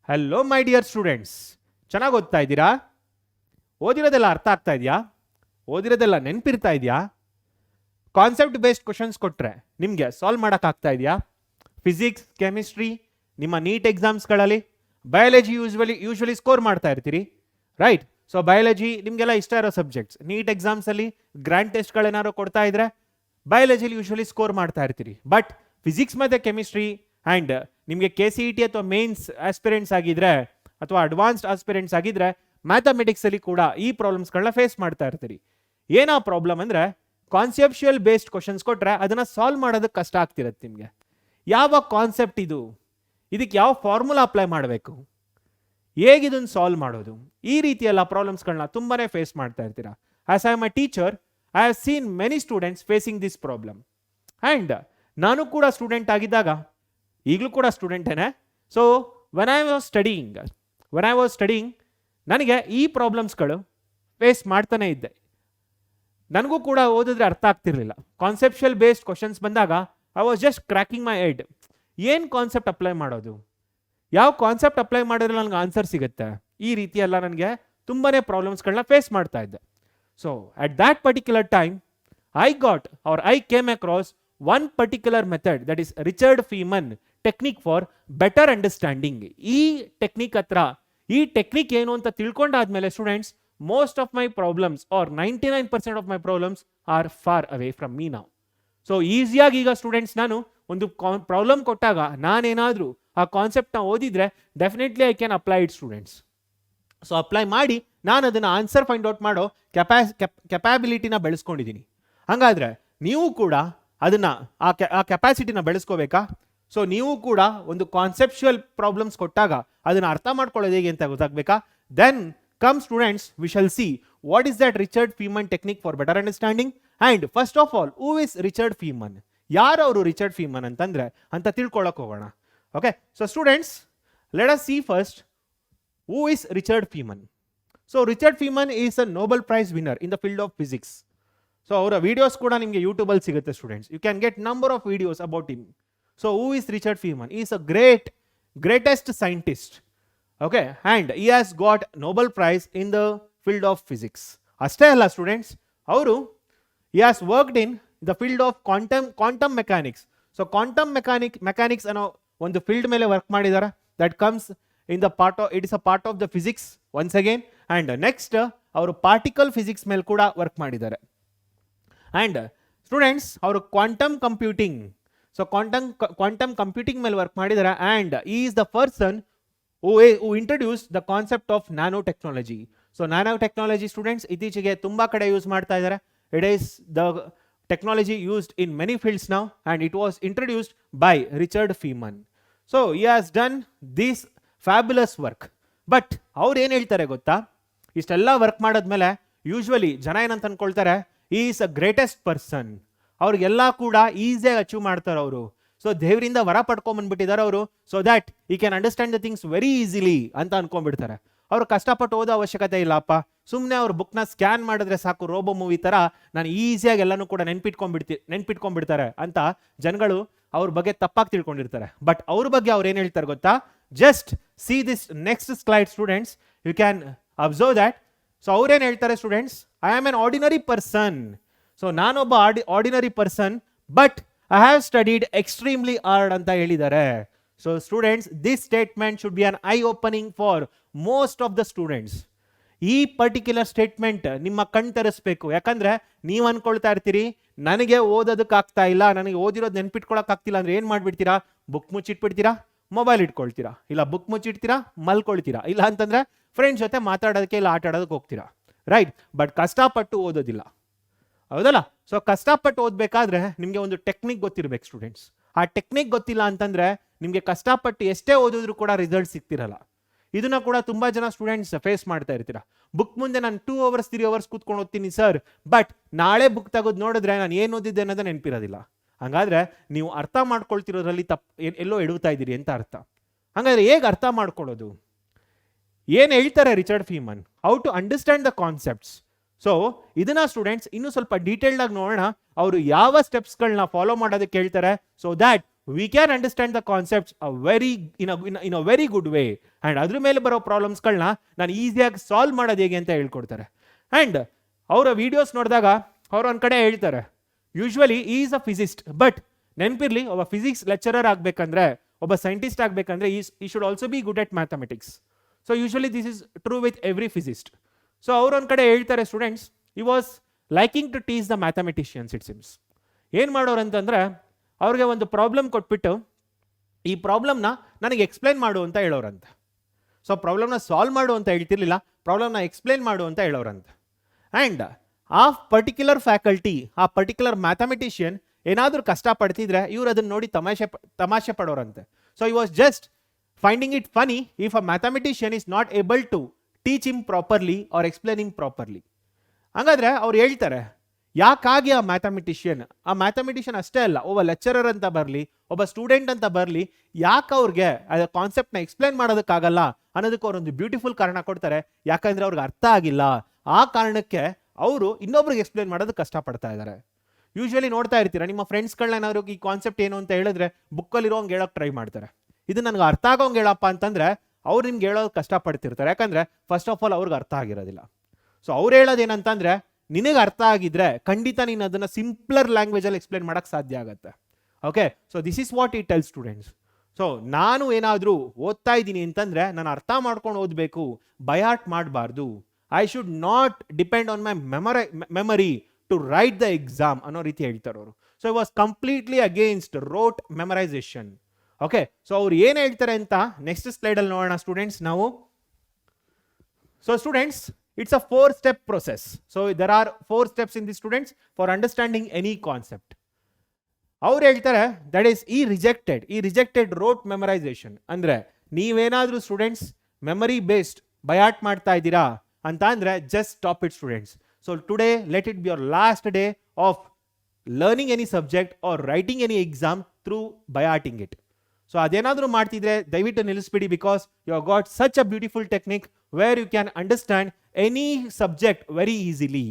Hello my dear students, ಚೆನ್ನಾಗಿ ಓದ್ತಾ ಇದ್ದೀರಾ? ಓದಿರೋದೆಲ್ಲ ಅರ್ಥ ಆಗ್ತಾ ಇದೆಯಾ? ಓದಿರೋದೆಲ್ಲ ನೆನಪಿರ್ತಾ ಇದೆಯಾ? ಕಾನ್ಸೆಪ್ಟ್ ಬೇಸ್ಡ್ ಕ್ವಶನ್ಸ್ ಕೊಟ್ಟರೆ ನಿಮಗೆ ಸಾಲ್ವ್ ಮಾಡೋಕ್ಕಾಗ್ತಾ ಇದೆಯಾ? ಫಿಸಿಕ್ಸ್, ಕೆಮಿಸ್ಟ್ರಿ, ನಿಮ್ಮ ನೀಟ್ ಎಕ್ಸಾಮ್ಸ್ಗಳಲ್ಲಿ ಬಯಾಲಜಿ ಯೂಶ್ವಲಿ ಸ್ಕೋರ್ ಮಾಡ್ತಾ ಇರ್ತೀರಿ, ರೈಟ್? ಸೊ ಬಯಾಲಜಿ ನಿಮಗೆಲ್ಲ ಇಷ್ಟ ಇರೋ ಸಬ್ಜೆಕ್ಟ್ಸ್. ನೀಟ್ ಎಕ್ಸಾಮ್ಸಲ್ಲಿ ಗ್ರ್ಯಾಂಡ್ ಟೆಸ್ಟ್ಗಳೇನಾದ್ರು ಕೊಡ್ತಾ ಇದ್ರೆ ಬಯಾಲಜಿಲಿ ಯೂಶ್ವಲಿ ಸ್ಕೋರ್ ಮಾಡ್ತಾ ಇರ್ತೀರಿ. ಬಟ್ ಫಿಸಿಕ್ಸ್ ಮತ್ತು ಕೆಮಿಸ್ಟ್ರಿ ಆ್ಯಂಡ್ ನಿಮಗೆ KCET ಅಥವಾ ಮೇನ್ಸ್ ಆಸ್ಪಿರೆಂಟ್ಸ್ ಆಗಿದ್ರೆ ಅಥವಾ ಅಡ್ವಾನ್ಸ್ಡ್ ಆಸ್ಪಿರೆಂಟ್ಸ್ ಆಗಿದ್ರೆ ಮ್ಯಾಥಮೆಟಿಕ್ಸಲ್ಲಿ ಕೂಡ ಈ ಪ್ರಾಬ್ಲಮ್ಸ್ಗಳನ್ನ ಫೇಸ್ ಮಾಡ್ತಾ ಇರ್ತೀರಿ. ಏನೋ ಪ್ರಾಬ್ಲಮ್ ಅಂದರೆ ಕಾನ್ಸೆಪ್ಷುಯಲ್ ಬೇಸ್ಡ್ ಕ್ವಶನ್ಸ್ ಕೊಟ್ಟರೆ ಅದನ್ನು ಸಾಲ್ವ್ ಮಾಡೋದಕ್ಕೆ ಕಷ್ಟ ಆಗ್ತಿರತ್ತೆ ನಿಮಗೆ. ಯಾವ ಕಾನ್ಸೆಪ್ಟ್ ಇದು, ಇದಕ್ಕೆ ಯಾವ ಫಾರ್ಮುಲಾ ಅಪ್ಲೈ ಮಾಡಬೇಕು, ಹೇಗಿದನ್ನು ಸಾಲ್ವ್ ಮಾಡೋದು, ಈ ರೀತಿಯೆಲ್ಲ ಪ್ರಾಬ್ಲಮ್ಸ್ಗಳನ್ನ ತುಂಬಾ ಫೇಸ್ ಮಾಡ್ತಾ ಇರ್ತೀರಾ. As I am a teacher, I have seen many students facing this problem. And ನಾನು ಕೂಡ ಸ್ಟೂಡೆಂಟ್ ಆಗಿದ್ದಾಗ, ಈಗಲೂ ಕೂಡ ಸ್ಟೂಡೆಂಟೇನೆ. So when I was studying ನನಗೆ ಈ ಪ್ರಾಬ್ಲಮ್ಸ್ಗಳು ಫೇಸ್ ಮಾಡ್ತಾನೆ ಇದ್ದೆ. ನನಗೂ ಕೂಡ ಓದಿದ್ರೆ ಅರ್ಥ ಆಗ್ತಿರ್ಲಿಲ್ಲ. ಕಾನ್ಸೆಪ್ಷುಯಲ್ ಬೇಸ್ಡ್ ಕ್ವಶನ್ಸ್ ಬಂದಾಗ I was just cracking my head. ಏನು ಕಾನ್ಸೆಪ್ಟ್ ಅಪ್ಲೈ ಮಾಡೋದು, ಯಾವ ಕಾನ್ಸೆಪ್ಟ್ ಅಪ್ಲೈ ಮಾಡಿದ್ರೆ ನನಗೆ ಆನ್ಸರ್ ಸಿಗುತ್ತೆ, ಈ ರೀತಿ ಎಲ್ಲ ನನಗೆ ತುಂಬಾ ಪ್ರಾಬ್ಲಮ್ಸ್ಗಳನ್ನ ಫೇಸ್ ಮಾಡ್ತಾ ಇದ್ದೆ. So at that particular time I came across one particular method, that is Richard Feynman Technique for better understanding. ಈ ಟೆಕ್ನಿಕ್ ಏನು ಅಂತ ತಿಳ್ಕೊಂಡಾದ್ಮೇಲೆ students, most of my problems or 99% of my problems are far away from me now. So ಈಸಿಯಾಗಿ ಈಗ students ನಾನು ಒಂದು problem ಕೊಟ್ಟಾಗ ನಾನೇನಾದರೂ ಆ ಕಾನ್ಸೆಪ್ಟ್ನ ಓದಿದ್ರೆ definitely I can apply it students. So apply ಮಾಡಿ ನಾನು ಅದನ್ನು ಆನ್ಸರ್ ಫೈಂಡ್ ಔಟ್ ಮಾಡೋ ಕೆಪಾಬಿಲಿಟಿನ ಬೆಳೆಸ್ಕೊಂಡಿದ್ದೀನಿ. ಹಾಗಾದರೆ ನೀವು ಕೂಡ ಅದನ್ನು ಆ ಕೆಪಾಸಿಟಿನ ಬೆಳೆಸ್ಕೋಬೇಕಾ? ಸೊ ನೀವು ಕೂಡ ಒಂದು ಕಾನ್ಸೆಪ್ಚುಯಲ್ ಪ್ರಾಬ್ಲಮ್ಸ್ ಕೊಟ್ಟಾಗ ಅದನ್ನು ಅರ್ಥ ಮಾಡ್ಕೊಳ್ಳೋದು ಹೇಗೆ ಅಂತ ಗೊತ್ತಾಗಬೇಕಾ? Then come students, we shall see what is that Richard Feynman technique for better understanding. And first of all, who is Richard Feynman? ಯಾರು ಅವರು ರಿಚರ್ಡ್ ಫೀಮನ್ ಅಂತಂದ್ರೆ ಅಂತ ತಿಳ್ಕೊಳ್ಳೋಕೆ ಹೋಗೋಣ. Okay, so students, let us see first who is Richard Feynman. So Richard Feynman is a Nobel prize winner in the field of physics. So ಅವರ videos ಕೂಡ ನಿಮಗೆ ಯೂಟ್ಯೂಬಲ್ಲಿ ಸಿಗುತ್ತೆ students. You can get number of videos about him. So who is Richard Feynman? Is a greatest scientist. Okay, and he has got Nobel Prize in the field of physics. ಅಷ್ಟೇ ಅಲ್ಲ students, he has worked in the field of quantum mechanics. So quantum mechanics ಅನ್ನೋ ಒಂದು field ಮೇಲೆ work ಮಾಡಿದ್ದಾರೆ. That comes in the it is a part of the physics once again. And next ಅವರು particle physics ಮೇಲೆ ಕೂಡ work ಮಾಡಿದ್ದಾರೆ. And students, ಅವರು quantum computing ಮೇಲೆ ವರ್ಕ್ ಮಾಡಿದ್ದಾರೆ. ಆ್ಯಂಡ್ ಈ is the person who introduced the concept of nanotechnology. So nanotechnology students ಇತ್ತೀಚೆಗೆ ತುಂಬಾ ಕಡೆ ಯೂಸ್ ಮಾಡ್ತಾ ಇದ್ದಾರೆ. It is the technology used in many fields now and it was introduced by Richard Feynman. So he has done this fabulous work. But ಅವ್ರು ಏನು ಹೇಳ್ತಾರೆ ಗೊತ್ತಾ? ಇಷ್ಟೆಲ್ಲ ವರ್ಕ್ ಮಾಡೋದ್ಮೇಲೆ ಯೂಶ್ವಲಿ ಜನ ಏನಂತ ಅನ್ಕೊಳ್ತಾರೆ, he is a greatest person. ಅವ್ರಿಗೆಲ್ಲ ಕೂಡ ಈಸಿಯಾಗಿ ಅಚೀವ್ ಮಾಡ್ತಾರೆ ಅವರು. ಸೊ ದೇವರಿಂದ ವರ ಪಡ್ಕೊಂಡ್ಬಂದ್ಬಿಟ್ಟಿದ್ದಾರೆ ಅವರು. ಸೊ ದ್ಯಾಟ್ ಈ can understand the things very easily ಅಂತ ಅನ್ಕೊಂಡ್ಬಿಡ್ತಾರೆ. ಅವರು ಕಷ್ಟಪಟ್ಟು ಓದೋ ಅವಶ್ಯಕತೆ ಇಲ್ಲಪ್ಪ, ಸುಮ್ಮನೆ ಅವ್ರ ಬುಕ್ನ ಸ್ಕ್ಯಾನ್ ಮಾಡಿದ್ರೆ ಸಾಕು, ರೋಬೋ ಮೂವಿ ಥರ ನಾನು ಈಸಿಯಾಗಿ ಎಲ್ಲನೂ ಕೂಡ ನೆನ್ಪಿಟ್ಕೊಂಡ್ಬಿಡ್ತಾರೆ ಅಂತ ಜನಗಳು ಅವ್ರ ಬಗ್ಗೆ ತಪ್ಪಾಗಿ ತಿಳ್ಕೊಂಡಿರ್ತಾರೆ. ಬಟ್ ಅವ್ರ ಬಗ್ಗೆ ಅವ್ರು ಏನು ಹೇಳ್ತಾರೆ ಗೊತ್ತಾ? Just see this next slide students, you can observe that. So ಅವ್ರೇನು ಹೇಳ್ತಾರೆ students? I am an ordinary person. So ನಾನೊಬ್ಬ ordinary person, but I have studied extremely hard ಅಂತ ಹೇಳಿದ್ದಾರೆ. So students, this statement should be an eye opening for most of the students. ಈ particular statement ನಿಮ್ಮ ಕಣ್ ತೆರೆಸ್ಬೇಕು. ಯಾಕಂದ್ರೆ ನೀವು ಅನ್ಕೊಳ್ತಾ ಇರ್ತೀರಿ, ನನಗೆ ಓದೋದಕ್ಕಾಗ್ತಾ ಇಲ್ಲ, ನನಗೆ ಓದಿರೋದು ನೆನ್ಪಿಟ್ಕೊಳಕ್ಕಾಗ್ತಿಲ್ಲ ಅಂದ್ರೆ ಏನು ಮಾಡ್ಬಿಡ್ತೀರಾ? ಬುಕ್ ಮುಚ್ಚಿಟ್ಬಿಡ್ತೀರಾ, ಮೊಬೈಲ್ ಇಟ್ಕೊಳ್ತೀರಾ, ಇಲ್ಲ ಬುಕ್ ಮುಚ್ಚಿಡ್ತೀರಾ, ಮಲ್ಕೊಳ್ತೀರಾ, ಇಲ್ಲ ಅಂತಂದ್ರೆ ಫ್ರೆಂಡ್ಸ್ ಜೊತೆ ಮಾತಾಡೋದಕ್ಕೆ ಇಲ್ಲ ಆಟ ಆಡೋದಕ್ಕೆ ಹೋಗ್ತೀರಾ, ರೈಟ್? ಬಟ್ ಕಷ್ಟಪಟ್ಟು ಓದೋದಿಲ್ಲ, ಹೌದಲ್ಲ? ಸೊ ಕಷ್ಟಪಟ್ಟು ಓದಬೇಕಾದ್ರೆ ನಿಮಗೆ ಒಂದು ಟೆಕ್ನಿಕ್ ಗೊತ್ತಿರಬೇಕು ಸ್ಟೂಡೆಂಟ್ಸ್. ಆ ಟೆಕ್ನಿಕ್ ಗೊತ್ತಿಲ್ಲ ಅಂತಂದ್ರೆ ನಿಮಗೆ ಕಷ್ಟಪಟ್ಟು ಎಷ್ಟೇ ಓದಿದ್ರು ಕೂಡ ರಿಸಲ್ಟ್ ಸಿಗ್ತಿರಲ್ಲ. ಇದನ್ನ ಕೂಡ ತುಂಬಾ ಜನ ಸ್ಟೂಡೆಂಟ್ಸ್ ಫೇಸ್ ಮಾಡ್ತಾ ಇರ್ತೀರಾ. ಬುಕ್ ಮುಂದೆ ನಾನು 2 hours 3 hours ಕೂತ್ಕೊಂಡು ಓದ್ತೀನಿ ಸರ್, ಬಟ್ ನಾಳೆ ಬುಕ್ ತೆಗೆದು ನೋಡಿದ್ರೆ ನಾನು ಏನು ಓದಿದ್ದೆ ಅನ್ನೋದು ನೆನಪಿರೋದಿಲ್ಲ. ಹಾಗಾದ್ರೆ ನೀವು ಅರ್ಥ ಮಾಡ್ಕೊಳ್ತಿರೋದ್ರಲ್ಲಿ ಎಲ್ಲೋ ಎಡುತ್ತಾ ಇದ್ದೀರಿ ಅಂತ ಅರ್ಥ. ಹಾಗಾದ್ರೆ ಹೇಗೆ ಅರ್ಥ ಮಾಡ್ಕೊಳ್ಳೋದು? ಏನು ಹೇಳ್ತಾರೆ Richard Feynman? How to understand the concepts. So ಇದನ್ನ ಸ್ಟೂಡೆಂಟ್ಸ್ ಇನ್ನೂ ಸ್ವಲ್ಪ ಡೀಟೇಲ್ಡ್ ಆಗಿ ನೋಡೋಣ. ಅವರು ಯಾವ ಸ್ಟೆಪ್ಸ್ಗಳನ್ನ ಫಾಲೋ ಮಾಡೋದಕ್ಕೆ ಹೇಳ್ತಾರೆ, so that we can understand the concepts in a very good way. And ಅದ್ರ ಮೇಲೆ ಬರೋ ಪ್ರಾಬ್ಲಮ್ಸ್ಗಳನ್ನ ನಾನು ಈಸಿಯಾಗಿ ಸಾಲ್ವ್ ಮಾಡೋದು ಹೇಗೆ ಅಂತ ಹೇಳ್ಕೊಡ್ತಾರೆ. ಆ್ಯಂಡ್ ಅವರ ವಿಡಿಯೋಸ್ ನೋಡಿದಾಗ ಅವ್ರು ಒಂದು ಕಡೆ ಹೇಳ್ತಾರೆ, usually is a physicist, but ನೆನಪಿರ್ಲಿ, ಒಬ್ಬ ಫಿಸಿಕ್ಸ್ ಲೆಕ್ಚರರ್ ಆಗಬೇಕಂದ್ರೆ, ಒಬ್ಬ ಸೈಂಟಿಸ್ಟ್ ಆಗಬೇಕಂದ್ರೆ he should also be good at mathematics. So usually this is true with every physicist. So ಅವರೊಂದು ಕಡೆ ಹೇಳ್ತಾರೆ, students, he was liking to tease the mathematicians. It seems ಏನು ಮಾಡೋರು ಅಂತಂದ್ರೆ, ಅವ್ರಿಗೆ ಒಂದು ಪ್ರಾಬ್ಲಮ್ ಕೊಟ್ಬಿಟ್ಟು ಈ ಪ್ರಾಬ್ಲಮ್ನ ನನಗೆ ಎಕ್ಸ್ಪ್ಲೈನ್ ಮಾಡು ಅಂತ ಹೇಳೋರಂತ. ಸೊ ಪ್ರಾಬ್ಲಮ್ನ ಸಾಲ್ವ್ ಮಾಡು ಅಂತ ಹೇಳ್ತಿರ್ಲಿಲ್ಲ, ಪ್ರಾಬ್ಲಮ್ನ ಎಕ್ಸ್ಪ್ಲೈನ್ ಮಾಡು ಅಂತ ಹೇಳೋರಂತ. ಆ್ಯಂಡ್ ಆ ಪರ್ಟಿಕ್ಯುಲರ್ ಫ್ಯಾಕಲ್ಟಿ, ಆ ಪರ್ಟಿಕ್ಯುಲರ್ ಮ್ಯಾಥಮೆಟಿಷಿಯನ್ ಏನಾದರೂ ಕಷ್ಟಪಡ್ತಿದ್ರೆ ಇವ್ರು ಅದನ್ನು ನೋಡಿ ತಮಾಷೆ ಪಡೋರಂತೆ. ಸೊ ಈ was just finding it funny if a mathematician is not able to teach him properly or explain him properly. ಹಂಗಾದ್ರೆ ಅವ್ರು ಹೇಳ್ತಾರೆ, ಯಾಕಾಗಿ ಆ ಮ್ಯಾಥಮೆಟಿಷಿಯನ್ ಅಷ್ಟೇ ಅಲ್ಲ, ಒಬ್ಬ ಲೆಕ್ಚರರ್ ಅಂತ ಬರಲಿ, ಒಬ್ಬ ಸ್ಟೂಡೆಂಟ್ ಅಂತ ಬರಲಿ, ಯಾಕೆ ಅವ್ರಿಗೆ ಆ ಕಾನ್ಸೆಪ್ಟ್ನ ಎಕ್ಸ್ಪ್ಲೈನ್ ಮಾಡೋದಕ್ಕಾಗಲ್ಲ ಅನ್ನೋದಕ್ಕೆ ಅವರೊಂದು ಬ್ಯೂಟಿಫುಲ್ ಕಾರಣ ಕೊಡ್ತಾರೆ. ಯಾಕಂದ್ರೆ ಅವ್ರಿಗೆ ಅರ್ಥ ಆಗಿಲ್ಲ, ಆ ಕಾರಣಕ್ಕೆ ಅವರು ಇನ್ನೊಬ್ರಿಗೆ ಎಕ್ಸ್ಪ್ಲೈನ್ ಮಾಡೋದಕ್ಕೆ ಕಷ್ಟಪಡ್ತಾ ಇದ್ದಾರೆ. ಯೂಶ್ವಲಿ ನೋಡ್ತಾ ಇರ್ತೀರಾ, ನಿಮ್ಮ ಫ್ರೆಂಡ್ಸ್ಗಳನ್ನ ಏನಾದ್ರು ಈ ಕಾನ್ಸೆಪ್ಟ್ ಏನು ಅಂತ ಹೇಳಿದ್ರೆ ಬುಕ್ಕಲ್ಲಿರೋಂಗೆ ಹೇಳೋಕೆ ಟ್ರೈ ಮಾಡ್ತಾರೆ. ಇದು ನನಗೆ ಅರ್ಥ ಆಗೋಂಗೆ ಹೇಳಪ್ಪ ಅಂತಂದ್ರೆ ಅವ್ರು ನಿಮ್ಗೆ ಹೇಳೋದು ಕಷ್ಟಪಡ್ತಿರ್ತಾರೆ. ಯಾಕಂದ್ರೆ ಫಸ್ಟ್ ಆಫ್ ಆಲ್ ಅವ್ರಿಗೆ ಅರ್ಥ ಆಗಿರೋದಿಲ್ಲ. ಸೊ ಅವ್ರು ಹೇಳೋದೇನಂತಂದ್ರೆ, ನಿನಗೆ ಅರ್ಥ ಆಗಿದ್ರೆ ಖಂಡಿತ ನೀನು ಅದನ್ನ ಸಿಂಪ್ಲರ್ ಲ್ಯಾಂಗ್ವೇಜಲ್ಲಿ ಎಕ್ಸ್ಪ್ಲೇನ್ ಮಾಡೋಕ್ಕೆ ಸಾಧ್ಯ ಆಗುತ್ತೆ. Okay, so this is what ಈ ಟೆಲ್ ಸ್ಟೂಡೆಂಟ್ಸ್. ಸೊ ನಾನು ಏನಾದರೂ ಓದ್ತಾ ಇದ್ದೀನಿ ಅಂತಂದ್ರೆ ನಾನು ಅರ್ಥ ಮಾಡ್ಕೊಂಡು ಓದಬೇಕು, ಬಯಾಟ್ ಮಾಡಬಾರ್ದು. I should not depend on my memory to write the exam ಅನ್ನೋ ರೀತಿ ಹೇಳ್ತಾರೆ ಅವರು. So it was completely against rote memorization. Okay, so ಅವ್ರು ಏನು ಹೇಳ್ತಾರೆ ಅಂತ ನೆಕ್ಸ್ಟ್ ಸ್ಲೈಡಲ್ಲಿ ನೋಡೋಣ ಸ್ಟೂಡೆಂಟ್ಸ್ ನಾವು. So students, it's a 4-step process. So there are 4 steps in this, students, for understanding any concept. ಅವ್ರು ಹೇಳ್ತಾರೆ ದಟ್ ಈಸ್ ಈ ರಿಜೆಕ್ಟೆಡ್ ರೋಟ್ ಮೆಮರೈಸೇಷನ್. ಅಂದ್ರೆ ನೀವೇನಾದ್ರೂ ಸ್ಟೂಡೆಂಟ್ಸ್ ಮೆಮರಿ ಬೇಸ್ಡ್ ಬಯಾಟ್ ಮಾಡ್ತಾ ಇದ್ದೀರಾ ಅಂತ ಅಂದ್ರೆ just stop it students. So today let it be your last day of learning any subject or writing any exam through byhearting it. So ಅದೇನಾದರೂ ಮಾಡ್ತಿದ್ರೆ ದಯವಿಟ್ಟು ನಿಲ್ಲಿಸ್ಬಿಡಿ, because you have got such a beautiful technique where you can understand any subject very easily.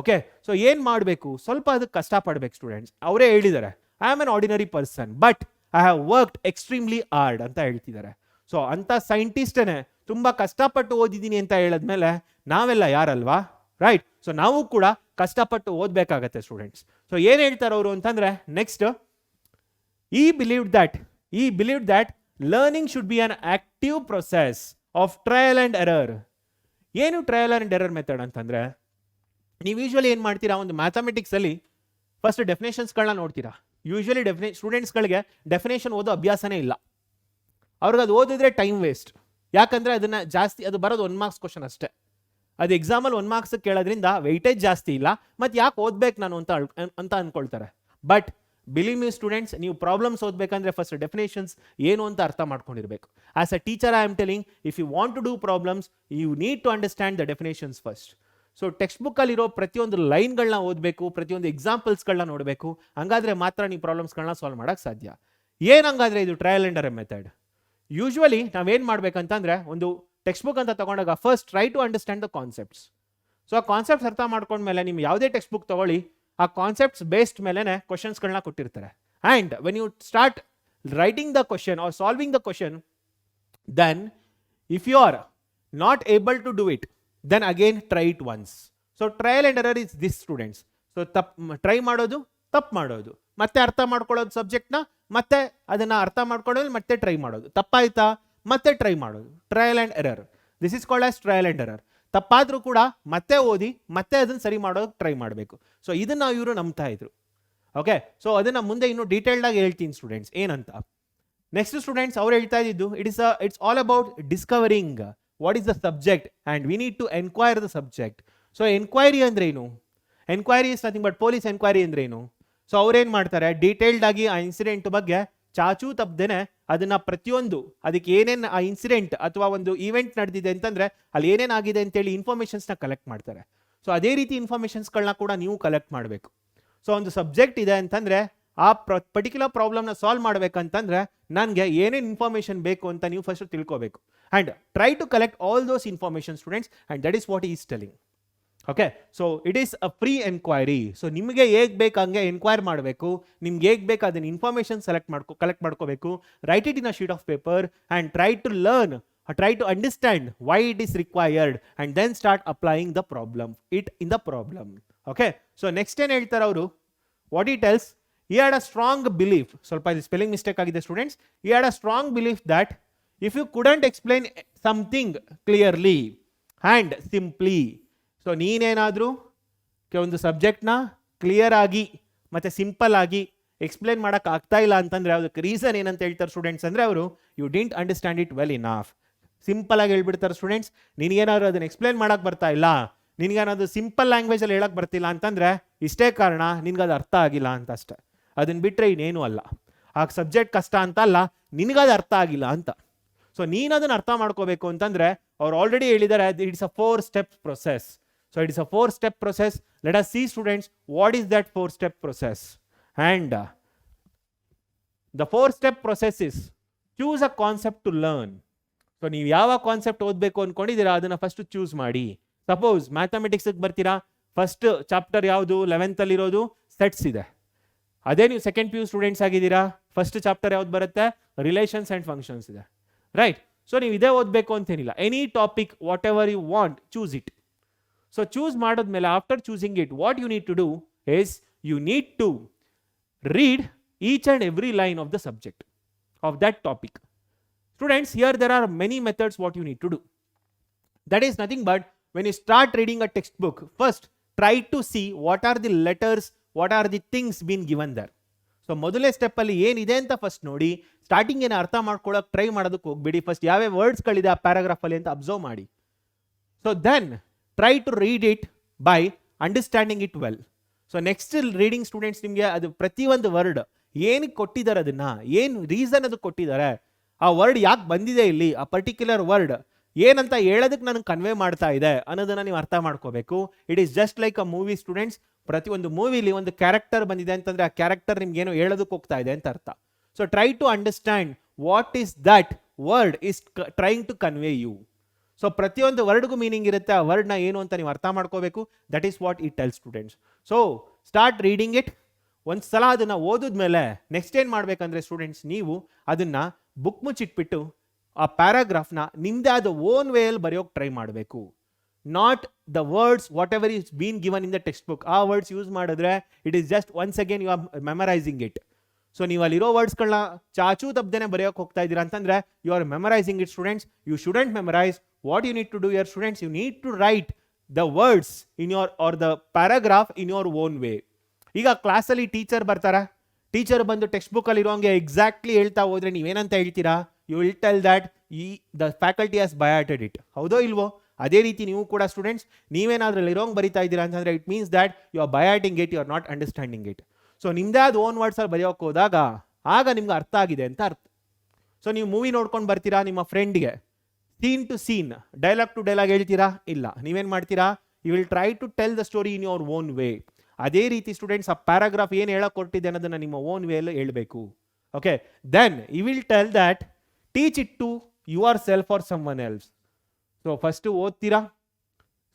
Okay, so ಏನು ಮಾಡಬೇಕು, ಸ್ವಲ್ಪ ಅದಕ್ಕೆ ಕಷ್ಟಪಡ್ಬೇಕು students. ಅವರೇ ಹೇಳಿದ್ದಾರೆ, I am an ordinary person but I have worked extremely hard ಅಂತ ಹೇಳ್ತಿದ್ದಾರೆ. ಸೊ ಅಂಥ ಸೈಂಟಿಸ್ಟೇ ತುಂಬ ಕಷ್ಟಪಟ್ಟು ಓದಿದ್ದೀನಿ ಅಂತ ಹೇಳಿದ್ಮೇಲೆ ನಾವೆಲ್ಲ ಯಾರಲ್ವಾ, ರೈಟ್? ಸೊ ನಾವು ಕೂಡ ಕಷ್ಟಪಟ್ಟು ಓದಬೇಕಾಗತ್ತೆ ಸ್ಟೂಡೆಂಟ್ಸ್. ಸೊ ಏನು ಹೇಳ್ತಾರೆ ಅವರು ಅಂತಂದ್ರೆ, next he believed that learning should be an active process of trial and error. ಏನು ಟ್ರಯಲ್ ಅಂಡ್ ಎರರ್ ಮೆಥಡ್ ಅಂತಂದ್ರೆ, ನೀವು ಯೂಶ್ವಲಿ ಏನು ಮಾಡ್ತೀರಾ, ಒಂದು ಮ್ಯಾಥಮೆಟಿಕ್ಸ್ ಅಲ್ಲಿ ಫಸ್ಟ್ ಡೆಫಿನೇಷನ್ಸ್ಗಳನ್ನ ನೋಡ್ತೀರಾ. ಯೂಶ್ವಲಿ ಸ್ಟೂಡೆಂಟ್ಸ್ಗಳಿಗೆ ಡೆಫಿನೇಷನ್ ಓದೋ ಅಭ್ಯಾಸನೇ ಇಲ್ಲ. ಅವ್ರಿಗೆ ಅದು ಓದಿದ್ರೆ ಟೈಮ್ ವೇಸ್ಟ್. ಯಾಕಂದ್ರೆ ಅದನ್ನ ಜಾಸ್ತಿ, ಅದು ಬರೋದು 1 ಮಾರ್ಕ್ಸ್ ಕ್ವಶನ್ ಅಷ್ಟೇ. ಅದು ಎಕ್ಸಾಮಲ್ಲಿ 1 ಮಾರ್ಕ್ಸ್ ಕೇಳೋದ್ರಿಂದ ವೆಯ್ಟೇಜ್ ಜಾಸ್ತಿ ಇಲ್ಲ, ಮತ್ತೆ ಯಾಕೆ ಓದ್ಬೇಕು ನಾನು ಅಂತ ಅನ್ಕೊಳ್ತಾರೆ. ಬಟ್ ಬಿಲೀವ್ ಮಿ ಸ್ಟೂಡೆಂಟ್ಸ್, ನೀವು ಪ್ರಾಬ್ಲಮ್ಸ್ ಓದಬೇಕಂದ್ರೆ ಫಸ್ಟ್ ಡೆಫಿನೇಷನ್ಸ್ ಏನು ಅಂತ ಅರ್ಥ ಮಾಡ್ಕೊಂಡಿರ್ಬೇಕು. As a teacher I am telling, if you want to do problems you need to understand the definitions first. So text ಬುಕ್ಕಲ್ಲಿರೋ ಪ್ರತಿಯೊಂದು ಲೈನ್ಗಳನ್ನ ಓದಬೇಕು, ಪ್ರತಿಯೊಂದು ಎಕ್ಸಾಂಪಲ್ಸ್ಗಳನ್ನ ನೋಡಬೇಕು. ಹಂಗಾದ್ರೆ ಮಾತ್ರ ನೀವು ಪ್ರಾಬ್ಲಮ್ಸ್ಗಳನ್ನ ಸಾಲ್ವ್ ಮಾಡೋಕ್ಕೆ ಸಾಧ್ಯ. ಏನಂಗಾದ್ರೆ ಇದು trial and error method. Usually ನಾವೇನು ಮಾಡ್ಬೇಕಂತಂದ್ರೆ, ಒಂದು ಟೆಕ್ಸ್ಟ್ ಬುಕ್ ಅಂತ ತಗೊಂಡಾಗ first try to understand the concepts. So ಆ ಕಾನ್ಸೆಪ್ಟ್ಸ್ ಅರ್ಥ ಮಾಡ್ಕೊಂಡ್ಮೇಲೆ ನೀವು ಯಾವುದೇ ಟೆಕ್ಸ್ಟ್ ಬುಕ್ ತಗೊಳ್ಳಿ, ಆ ಕಾನ್ಸೆಪ್ಟ್ಸ್ ಬೇಸ್ಡ್ ಮೇಲೆನೆ ಕ್ವಶನ್ಸ್ಗಳನ್ನ ಕೊಟ್ಟಿರ್ತಾರೆ. And when you start writing the question or solving the question, then if you are not able to do it, then again try it once. So trial and error is this students. So try ಮಾಡೋದು, ತಪ್ಪು ಮಾಡೋದು, ಮತ್ತೆ ಅರ್ಥ ಮಾಡ್ಕೊಳ್ಳೋದು ಸಬ್ಜೆಕ್ಟ್ನ, ಮತ್ತೆ ಅದನ್ನ ಅರ್ಥ ಮಾಡ್ಕೊಳ್ಳೋದು, ಮತ್ತೆ ಟ್ರೈ ಮಾಡೋದು, ತಪ್ಪಾಯ್ತಾ ಮತ್ತೆ ಟ್ರೈ ಮಾಡೋದು. Trial and error, this is called as trial and error. ತಪ್ಪಾದ್ರೂ ಕೂಡ ಮತ್ತೆ ಓದಿ ಮತ್ತೆ ಅದನ್ನ ಸರಿ ಮಾಡೋದಕ್ಕೆ ಟ್ರೈ ಮಾಡಬೇಕು. ಸೊ ಇದನ್ನ ಇವರು ನಂಬ್ತಾ ಇದ್ರು. ಓಕೆ, ಸೊ ಅದನ್ನ ಮುಂದೆ ಇನ್ನು ಡೀಟೇಲ್ಡ್ ಆಗಿ ಹೇಳ್ತೀನಿ ಸ್ಟೂಡೆಂಟ್ಸ್ ಏನಂತ. ನೆಕ್ಸ್ಟ್ ಸ್ಟೂಡೆಂಟ್ಸ್ ಅವ್ರು ಹೇಳ್ತಾ ಇದ್ದು, it's all about discovering what is the subject and we need to enquire the subject. So enquiry ಅಂದ್ರೆ ಏನು? Enquiry is nothing but police enquiry ಅಂದ್ರೆ ಏನು? ಸೊ ಅವ್ರೇನ್ ಮಾಡ್ತಾರೆ, ಡೀಟೇಲ್ಡ್ ಆಗಿ ಆ ಇನ್ಸಿಡೆಂಟ್ ಬಗ್ಗೆ ಚಾಚೂ ತಪ್ಪದೇನೆ ಅದನ್ನ ಪ್ರತಿಯೊಂದು, ಅದಕ್ಕೆ ಏನೇನು ಆ ಇನ್ಸಿಡೆಂಟ್ ಅಥವಾ ಒಂದು ಈವೆಂಟ್ ನಡೆದಿದೆ ಅಂತಂದ್ರೆ ಅಲ್ಲಿ ಏನೇನಾಗಿದೆ ಅಂತೇಳಿ ಇನ್ಫಾರ್ಮೇಷನ್ಸ್ನ ಕಲೆಕ್ಟ್ ಮಾಡ್ತಾರೆ. ಸೊ ಅದೇ ರೀತಿ ಇನ್ಫಾರ್ಮೇಷನ್ಸ್ಗಳನ್ನ ಕೂಡ ನೀವು ಕಲೆಕ್ಟ್ ಮಾಡಬೇಕು. ಸೊ ಒಂದು ಸಬ್ಜೆಕ್ಟ್ ಇದೆ ಅಂತಂದ್ರೆ ಆ ಪರ್ಟಿಕ್ಯುಲರ್ ಪ್ರಾಬ್ಲಮ್ನ ಸಾಲ್ವ್ ಮಾಡ್ಬೇಕಂತಂದ್ರೆ ನನಗೆ ಏನೇನು ಇನ್ಫಾರ್ಮೇಷನ್ ಬೇಕು ಅಂತ ನೀವು ಫಸ್ಟ್ ತಿಳ್ಕೋಬೇಕು. And try to collect all those information students, and that is what is telling. Okay, so it is a free enquiry. So ನಿಮಗೆ ಹೇಗೆ ಬೇಕು ಹಂಗೆ ಎನ್ಕ್ವೈರ್ ಮಾಡಬೇಕು, ನಿಮ್ಗೆ ಹೇಗೆ ಬೇಕು ಅದನ್ನ ಇನ್ಫಾರ್ಮೇಷನ್ ಕಲೆಕ್ಟ್ ಮಾಡ್ಕೋಬೇಕು. Write it in a sheet of paper and try to learn, try to understand why it is required and then start applying the problem in the problem. Okay, so next ಏನು ಹೇಳ್ತಾರೆ ಅವರು, what he tells, he had a strong belief, ಸ್ವಲ್ಪ ಇದು spelling mistake ಆಗಿದೆ students, he had a strong belief that if you couldn't explain something clearly and simply, so ನೀನೇನಾದರೂ ಒಂದು ಸಬ್ಜೆಕ್ಟ್ನ clear ಆಗಿ ಮತ್ತು ಸಿಂಪಲ್ ಆಗಿ ಎಕ್ಸ್ಪ್ಲೇನ್ ಮಾಡೋಕೆ ಆಗ್ತಾ ಇಲ್ಲ ಅಂತಂದರೆ ಅದಕ್ಕೆ ರೀಸನ್ ಏನಂತ ಹೇಳ್ತಾರೆ ಸ್ಟೂಡೆಂಟ್ಸ್ ಅಂದರೆ ಅವರು, you didn't understand it well enough. Simple ಆಗಿ ಹೇಳ್ಬಿಡ್ತಾರೆ ಸ್ಟೂಡೆಂಟ್ಸ್, ನಿನಗೇನಾದ್ರು ಅದನ್ನು ಎಕ್ಸ್ಪ್ಲೇನ್ ಮಾಡೋಕೆ ಬರ್ತಾ ಇಲ್ಲ, ನಿನಗೇನಾದ್ರು ಸಿಂಪಲ್ ಲ್ಯಾಂಗ್ವೇಜಲ್ಲಿ ಹೇಳಕ್ಕೆ ಬರ್ತಿಲ್ಲ ಅಂತಂದರೆ ಇಷ್ಟೇ ಕಾರಣ, ನಿನಗದು ಅರ್ಥ ಆಗಿಲ್ಲ ಅಂತ ಅಷ್ಟೆ. ಅದನ್ನು ಬಿಟ್ಟರೆ ಇನ್ನೇನು ಅಲ್ಲ. ಆ ಸಬ್ಜೆಕ್ಟ್ ಕಷ್ಟ ಅಂತ ಅಲ್ಲ, ನಿನಗದು ಅರ್ಥ ಆಗಿಲ್ಲ ಅಂತ. ಸೊ ನೀನು ಅದನ್ನು ಅರ್ಥ ಮಾಡ್ಕೋಬೇಕು ಅಂತಂದರೆ ಅವ್ರು ಆಲ್ರೆಡಿ ಹೇಳಿದ್ದಾರೆ, it's a 4-step process. So it is a 4-step process. Let us see students, what is that 4-step process? And the 4-step process is, choose a concept to learn. So ನೀವು ಯಾವ concept ಓದಬೇಕು ಅಂದ್ಕೊಂಡಿದ್ದೀರಾ ಅದನ್ನು first choose ಮಾಡಿ. Suppose ಮ್ಯಾಥಮೆಟಿಕ್ಸ್ಗೆ ಬರ್ತೀರಾ, first chapter ಯಾವುದು 11th ಅಲ್ಲಿರೋದು sets ಇದೆ. ಅದೇ ನೀವು ಸೆಕೆಂಡ್ PU ಸ್ಟೂಡೆಂಟ್ಸ್ ಆಗಿದ್ದೀರಾ, ಫಸ್ಟ್ ಚಾಪ್ಟರ್ ಯಾವ್ದು ಬರುತ್ತೆ, ರಿಲೇಷನ್ಸ್ ಆ್ಯಂಡ್ ಫಂಕ್ಷನ್ಸ್ ಇದೆ, ರೈಟ್? ಸೊ ನೀವು ಇದೇ ಓದಬೇಕು ಅಂತೇನಿಲ್ಲ, any topic whatever you want, choose it. So choose ಮಾಡಿದ್ಮೇಲೆ after choosing it, what you need to do is, you need to read each and every line of the subject of that topic. Students, here there are many methods what you need to do. That is nothing but, when you start reading a textbook, first try to see what are the letters, what are the things being given there. So ಮೊದಲನೇ ಸ್ಟೆಪ್ಪಲ್ಲಿ ಏನಿದೆ ಅಂತ first ನೋಡಿ, starting ಏನು ಅರ್ಥ ಮಾಡ್ಕೊಳ್ಳೋಕೆ try ಮಾಡೋದಕ್ಕೆ ಹೋಗ್ಬೇಡಿ. First ಯಾವ್ಯಾವ ವರ್ಡ್ಸ್ಗಳಿದೆ ಆ ಪ್ಯಾರಾಗ್ರಾಫಲ್ಲಿ ಅಂತ ಅಬ್ಸರ್ವ್ ಮಾಡಿ. So then try to read it by understanding it well. So next reading students ನಿಮಗೆ ಅದು ಪ್ರತಿಯೊಂದು ವರ್ಡ್ ಏನಕ್ಕೆ ಕೊಟ್ಟಿದ್ದಾರೆ, ಅದನ್ನು ಏನು ರೀಸನ್ ಅದು ಕೊಟ್ಟಿದ್ದಾರೆ, ಆ ವರ್ಡ್ ಯಾಕೆ ಬಂದಿದೆ ಇಲ್ಲಿ, ಆ ಪರ್ಟಿಕ್ಯುಲರ್ ವರ್ಡ್ ಏನಂತ ಹೇಳೋದಕ್ಕೆ ನನಗೆ ಕನ್ವೆ ಮಾಡ್ತಾ ಇದೆ ಅನ್ನೋದನ್ನು ನೀವು ಅರ್ಥ ಮಾಡ್ಕೋಬೇಕು. It is just like a movie students. ಪ್ರತಿಯೊಂದು ಮೂವಿಲಿ ಒಂದು ಕ್ಯಾರೆಕ್ಟರ್ ಬಂದಿದೆ ಅಂತಂದರೆ ಆ ಕ್ಯಾರೆಕ್ಟರ್ ನಿಮ್ಗೆ ಏನೋ ಹೇಳೋದಕ್ಕೆ ಹೋಗ್ತಾ ಇದೆ ಅಂತ ಅರ್ಥ. So try to understand what is that word is trying to convey you. So ಪ್ರತಿಯೊಂದು ವರ್ಡ್ಗೂ ಮೀನಿಂಗ್ ಇರುತ್ತೆ, ಆ ವರ್ಡ್ನ ಏನು ಅಂತ ನೀವು ಅರ್ಥ ಮಾಡ್ಕೋಬೇಕು. That is what it tell students. So start reading it. ಒಂದು ಸಲ ಅದನ್ನು ಓದಿದ್ಮೇಲೆ ನೆಕ್ಸ್ಟ್ ಏನು ಮಾಡಬೇಕಂದ್ರೆ ಸ್ಟೂಡೆಂಟ್ಸ್, ನೀವು ಅದನ್ನು ಬುಕ್ ಮುಚ್ಚಿಟ್ಬಿಟ್ಟು ಆ ಪ್ಯಾರಾಗ್ರಾಫ್ನ ನಿಮ್ಮದೇ ಆದ ಓನ್ ವೇಯಲ್ಲಿ ಬರೆಯೋಕೆ ಟ್ರೈ ಮಾಡಬೇಕು. Not the words whatever is been given in the text book. ಆ ವರ್ಡ್ಸ್ ಯೂಸ್ ಮಾಡಿದ್ರೆ it is just once again you are memorizing it. So ನೀವು ಅಲ್ಲಿರೋ ವರ್ಡ್ಸ್ಗಳನ್ನ ಚಾಚೂ ತಪ್ಪದೇನೆ ಬರೆಯೋಕೆ ಹೋಗ್ತಾ ಇದ್ದೀರಾ ಅಂತಂದರೆ you are memorizing it students. You shouldn't memorize. What you need to do your students, you need to write the words in your or the paragraph in your own way. ಈಗ ಕ್ಲಾಸಲ್ಲಿ ಟೀಚರ್ ಬರ್ತಾರೆ, teacher ಬಂದು text ಬುಕ್ಕಲ್ಲಿ ಇರೋಂಗೆ exactly ಹೇಳ್ತಾ ಹೋದ್ರೆ ನೀವೇನಂತ ಹೇಳ್ತೀರಾ, you will tell that the faculty has byhearted it. ಹೌದೋ ಇಲ್ವೋ? ಅದೇ ರೀತಿ ನೀವು ಕೂಡ ಸ್ಟೂಡೆಂಟ್ಸ್ ನೀವೇನಾದ್ರಲ್ಲಿ ಇರೋಂಗೆ ಬರಿತಾ ಇದ್ದೀರಾ ಅಂತಂದರೆ it means that you are byhearting it, you are not understanding it. So ನಿಮ್ಮದೇ ಆದ ಓನ್ ವರ್ಡ್ಸಲ್ಲಿ ಬರೆಯೋಕೆ ಹೋದಾಗ ಆಗ ನಿಮ್ಗೆ ಅರ್ಥ ಆಗಿದೆ ಅಂತ ಅರ್ಥ. ಸೊ ನೀವು ಮೂವಿ ನೋಡ್ಕೊಂಡು ಬರ್ತೀರಾ, ನಿಮ್ಮ ಫ್ರೆಂಡ್ಗೆ scene to scene, dialogue to dialogue ಹೇಳ್ತೀರಾ? ಇಲ್ಲ. ನೀವೇನು ಮಾಡ್ತೀರಾ, you will try to tell the story in your own way. ಅದೇ ರೀತಿ ಸ್ಟೂಡೆಂಟ್ಸ್ ಆ ಪ್ಯಾರಾಗ್ರಾಫ್ ಏನು ಹೇಳಕ್ಕೆ ಕೊಟ್ಟಿದೆ ಅನ್ನೋದನ್ನು ನಿಮ್ಮ ಓನ್ ವೇಯಲ್ಲಿ ಹೇಳಬೇಕು. Okay, then you will tell that teach it to yourself or someone else. So first ಓದ್ತೀರಾ,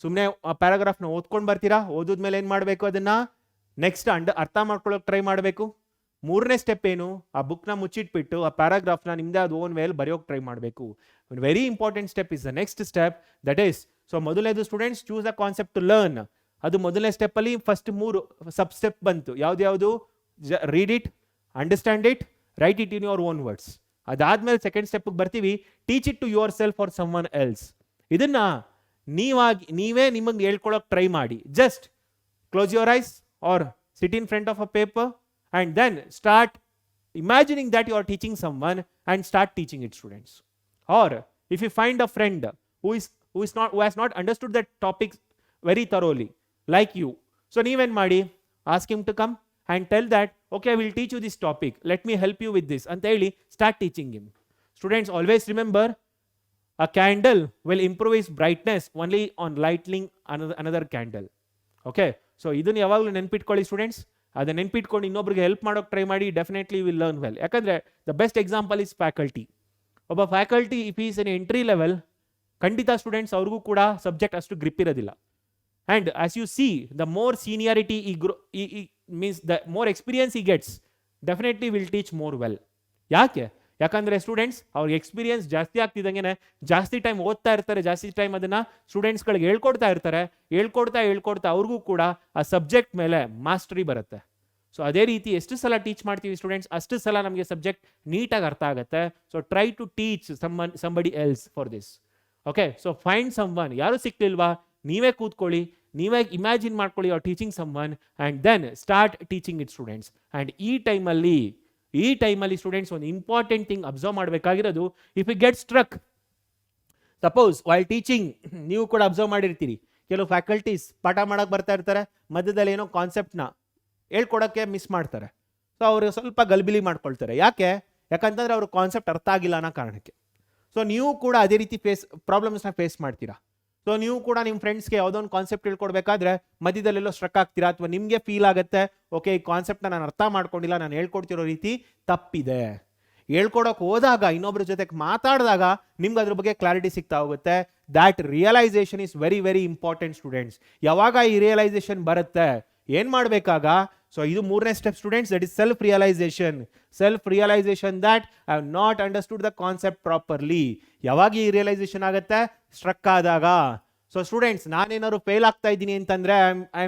ಸುಮ್ಮನೆ ಆ ಪ್ಯಾರಾಗ್ರಾಫ್ನ ಓದ್ಕೊಂಡು ಬರ್ತೀರಾ, ಓದಿದ್ಮೇಲೆ ಏನು ಮಾಡಬೇಕು, ಅದನ್ನು ನೆಕ್ಸ್ಟ್ ಅರ್ಥ ಮಾಡ್ಕೊಳ್ಳೋಕೆ ಟ್ರೈ ಮಾಡಬೇಕು. ಮೂರನೇ ಸ್ಟೆಪ್ ಏನು, ಆ ಬುಕ್ನ ಮುಚ್ಚಿಟ್ಬಿಟ್ಟು ಆ ಪ್ಯಾರಾಗ್ರಾಫ್ನ ನಿಮ್ಮದೇ ಅದು ಓನ್ ವೇಯಲ್ಲಿ ಬರೆಯೋಕೆ ಟ್ರೈ ಮಾಡಬೇಕು. Very important step is the next step, that is, so ಮೊದಲನೇದು students choose a concept to learn. ಅದು ಮೊದಲನೇ ಸ್ಟೆಪ್ಪಲ್ಲಿ ಫಸ್ಟ್ 3 ಸಬ್ ಸ್ಟೆಪ್ ಬಂತು. ಯಾವ್ದು? Read it, understand it, write it in your own words. ಅದಾದ್ಮೇಲೆ ಸೆಕೆಂಡ್ ಸ್ಟೆಪ್ಗೆ ಬರ್ತೀವಿ, teach it to yourself or someone else. ಇದನ್ನ ನೀವೇ ನಿಮಗೆ ಹೇಳ್ಕೊಳಕ್ಕೆ ಟ್ರೈ ಮಾಡಿ. Just close your eyes or sit in front of a paper and then start imagining that you are teaching someone and start teaching it, students. Or if you find a friend who has not understood that topic very thoroughly like you, so even madi ask him to come and tell that okay, I will teach you this topic, let me help you with this anta heli start teaching him. Students, always remember, a candle will improve its brightness only on lighting another candle. Okay, so idun yavaglu nenpitkolli students. ಅದನ್ನ ನೆನ್ಪಿಟ್ಕೊಂಡು ಇನ್ನೊಬ್ರಿಗೆ help ಮಾಡೋಕೆ try ಮಾಡಿ. Definitely will learn well. ಯಾಕಂದರೆ the best example is faculty. ಒಬ್ಬ faculty if is an entry level, ಖಂಡಿತ students ಅವ್ರಿಗೂ ಕೂಡ subject ಅಷ್ಟು ಗ್ರಿಪ್ ಇರೋದಿಲ್ಲ. And as you see, the more seniority means the more experience he gets, definitely will teach more well. ಯಾಕೆ? ಯಾಕಂದರೆ students ಅವ್ರಿಗೆ experience ಜಾಸ್ತಿ ಆಗ್ತಿದ್ದಂಗೆ ಜಾಸ್ತಿ ಟೈಮ್ ಓದ್ತಾ ಇರ್ತಾರೆ, ಜಾಸ್ತಿ ಟೈಮ್ ಅದನ್ನು ಸ್ಟೂಡೆಂಟ್ಸ್ಗಳಿಗೆ ಹೇಳ್ಕೊಡ್ತಾ ಇರ್ತಾರೆ. ಹೇಳ್ಕೊಡ್ತಾ ಅವ್ರಿಗೂ ಕೂಡ ಆ ಸಬ್ಜೆಕ್ಟ್ ಮೇಲೆ ಮಾಸ್ಟರಿ ಬರುತ್ತೆ. ಸೊ ಅದೇ ರೀತಿ ಎಷ್ಟು ಸಲ ಟೀಚ್ ಮಾಡ್ತೀವಿ ಸ್ಟೂಡೆಂಟ್ಸ್, ಅಷ್ಟು ಸಲ ನಮಗೆ ಸಬ್ಜೆಕ್ಟ್ ನೀಟಾಗಿ ಅರ್ಥ ಆಗುತ್ತೆ. So try to teach somebody else for this. Okay, so find someone. ಯಾರು ಸಿಕ್ಲಿಲ್ವಾ, ನೀವೇ ಕೂತ್ಕೊಳ್ಳಿ, ನೀವೇ ಇಮ್ಯಾಜಿನ್ ಮಾಡ್ಕೊಳ್ಳಿ or teaching someone and then start teaching it students. And ಈ ಟೈಮಲ್ಲಿ ಸ್ಟೂಡೆಂಟ್ಸ್ ಒಂದು ಇಂಪಾರ್ಟೆಂಟ್ ಥಿಂಗ್ ಅಬ್ಸರ್ವ್ ಮಾಡಬೇಕಾಗಿರೋದು, if you get struck, suppose while teaching, ನೀವು ಕೂಡ ಅಬ್ಸರ್ವ್ ಮಾಡಿರ್ತೀರಿ, ಕೆಲವು ಫ್ಯಾಕಲ್ಟೀಸ್ ಪಾಠ ಮಾಡೋಕೆ ಬರ್ತಾ ಇರ್ತಾರೆ, ಮಧ್ಯದಲ್ಲಿ ಏನೋ ಕಾನ್ಸೆಪ್ಟ್ನ ಹೇಳ್ಕೊಡೋಕ್ಕೆ ಮಿಸ್ ಮಾಡ್ತಾರೆ. ಸೊ ಅವರು ಸ್ವಲ್ಪ ಗಲ್ಬಿಲಿ ಮಾಡ್ಕೊಳ್ತಾರೆ. ಯಾಕಂತಂದರೆ ಅವ್ರ ಕಾನ್ಸೆಪ್ಟ್ ಅರ್ಥ ಆಗಿಲ್ಲ ಅನ್ನೋ ಕಾರಣಕ್ಕೆ. ಸೊ ನೀವು ಕೂಡ ಅದೇ ರೀತಿ ಪ್ರಾಬ್ಲಮ್ಸ್ನ ಫೇಸ್ ಮಾಡ್ತೀರಾ. ಸೊ ನೀವು ಕೂಡ ನಿಮ್ಮ ಫ್ರೆಂಡ್ಸ್ಗೆ ಯಾವುದೋ ಒಂದು ಕಾನ್ಸೆಪ್ಟ್ ಹೇಳ್ಕೊಡ್ಬೇಕಾದ್ರೆ ಮಧ್ಯದಲ್ಲೆಲ್ಲೋ ಸ್ಟ್ರಕ್ ಆಗ್ತೀರಾ, ಅಥವಾ ನಿಮಗೆ ಫೀಲ್ ಆಗುತ್ತೆ, ಓಕೆ ಈ ಕಾನ್ಸೆಪ್ಟ್ನ ನಾನು ಅರ್ಥ ಮಾಡ್ಕೊಂಡಿಲ್ಲ, ನಾನು ಹೇಳ್ಕೊಡ್ತಿರೋ ರೀತಿ ತಪ್ಪಿದೆ. ಹೇಳ್ಕೊಡೋಕೆ ಹೋದಾಗ, ಇನ್ನೊಬ್ಬರ ಜೊತೆಗೆ ಮಾತಾಡಿದಾಗ ನಿಮ್ಗೆ ಅದ್ರ ಬಗ್ಗೆ ಕ್ಲಾರಿಟಿ ಸಿಗ್ತಾ ಹೋಗುತ್ತೆ. That realization is very very important students. ಯಾವಾಗ ಈ ರಿಯಲೈಸೇಷನ್ ಬರುತ್ತೆ, ಏನು ಮಾಡಬೇಕಾಗ, ಸೊ ಇದು ಮೂರನೇ step students, that is self realization that I have not understood the concept properly. ಯಾವಾಗ ಈ ರಿಯಲೈಸೇಷನ್ ಆಗುತ್ತೆ, ಸ್ಟ್ರಕ್ ಆದಾಗ. ಸೊ ಸ್ಟೂಡೆಂಟ್ಸ್, ನಾನೇನಾದ್ರು ಫೇಲ್ ಆಗ್ತಾ ಇದ್ದೀನಿ ಅಂತಂದ್ರೆ I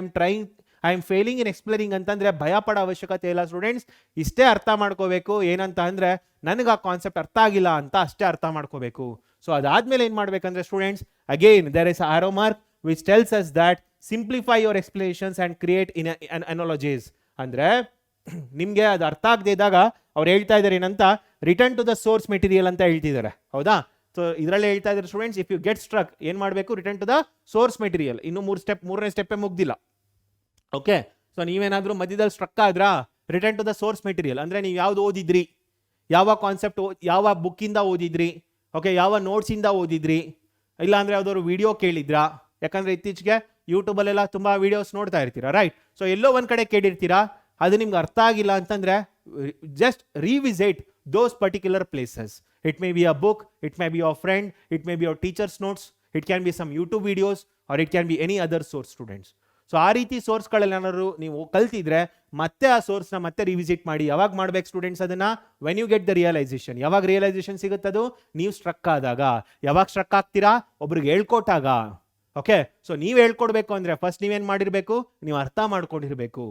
am failing in explaining ಅಂತಂದ್ರೆ ಭಯ ಪಡೋ ಅವಶ್ಯಕತೆ ಇಲ್ಲ ಸ್ಟೂಡೆಂಟ್ಸ್. ಇಷ್ಟೇ ಅರ್ಥ ಮಾಡ್ಕೋಬೇಕು, ಏನಂತ ಅಂದ್ರೆ ನನಗೆ ಆ ಕಾನ್ಸೆಪ್ಟ್ ಅರ್ಥ ಆಗಿಲ್ಲ ಅಂತ ಅಷ್ಟೇ ಅರ್ಥ ಮಾಡ್ಕೋಬೇಕು. ಸೊ ಅದಾದ್ಮೇಲೆ ಏನು ಮಾಡ್ಬೇಕಂದ್ರೆ students, again there is arrow mark which tells us that simplify your explanations and create analogies. ಅಂದ್ರೆ ನಿಮಗೆ ಅದು ಅರ್ಥ ಆಗದೆ ಇದ್ದಾಗ ಅವ್ರು ಹೇಳ್ತಾ ಇದ್ದಾರೆ ಏನಂತ, return to the source material ಅಂತ ಹೇಳ್ತಿದ್ದಾರೆ. ಹೌದಾ? ಸೊ ಇದರಲ್ಲಿ ಹೇಳ್ತಾ ಇದ್ದಾರೆ students, if you get struck ಏನು ಮಾಡಬೇಕು, return to the source material. ಇನ್ನು ಮೂರನೇ ಸ್ಟೆಪ್ಪೇ ಮುಗ್ದಿಲ್ಲ. ಓಕೆ, ಸೊ ನೀವೇನಾದರೂ ಮಧ್ಯದಲ್ಲಿ ಸ್ಟ್ರಕ್ ಆದ್ರಾ, return to the source material ಅಂದರೆ ನೀವು ಯಾವ್ದು ಓದಿದ್ರಿ, ಯಾವ ಕಾನ್ಸೆಪ್ಟ್ ಯಾವ ಬುಕ್ಕಿಂದ ಓದಿದ್ರಿ, ಓಕೆ ಯಾವ ನೋಟ್ಸಿಂದ ಓದಿದ್ರಿ, ಇಲ್ಲಾಂದರೆ ಯಾವ್ದಾದ್ರು ವಿಡಿಯೋ ಕೇಳಿದ್ರಾ. ಯಾಕಂದರೆ ಇತ್ತೀಚೆಗೆ ಯೂಟ್ಯೂಬಲ್ಲೆಲ್ಲ ತುಂಬ ವೀಡಿಯೋಸ್ ನೋಡ್ತಾ ಇರ್ತೀರಾ, ರೈಟ್? ಸೊ ಎಲ್ಲೋ ಒಂದು ಕಡೆ ಕೇಳಿರ್ತೀರಾ, ಅದು ನಿಮ್ಗೆ ಅರ್ಥ ಆಗಿಲ್ಲ ಅಂತಂದರೆ just revisit those particular places. It may be a book, it may be your friend, it may be your teacher's notes, it can be some YouTube videos, or it can be any other source students. So ಆ ರೀತಿ ಸೋರ್ಸ್ಗಳಲ್ಲಿ ಏನಾದ್ರು ನೀವು ಕಲ್ತಿದ್ರೆ ಮತ್ತೆ ಆ ಸೋರ್ಸ್ನ ಮತ್ತೆ revisit ಮಾಡಿ. ಯಾವಾಗ ಮಾಡ್ಬೇಕು ಸ್ಟೂಡೆಂಟ್ಸ್ ಅದನ್ನ, when you get the realization. ಯಾವಾಗ ರಿಯಲೈಸೇಷನ್ ಸಿಗುತ್ತದು, ನೀವು ಸ್ಟ್ರಕ್ ಆದಾಗ. ಯಾವಾಗ ಸ್ಟ್ರಕ್ ಆಗ್ತೀರಾ, ಒಬ್ರಿಗೆ ಹೇಳ್ಕೊಟ್ಟಾಗ. ಓಕೆ, ಸೊ ನೀವು ಹೇಳ್ಕೊಡ್ಬೇಕು ಅಂದರೆ ಫಸ್ಟ್ ನೀವೇನು ಮಾಡಿರಬೇಕು, ನೀವು ಅರ್ಥ ಮಾಡ್ಕೊಂಡಿರಬೇಕು.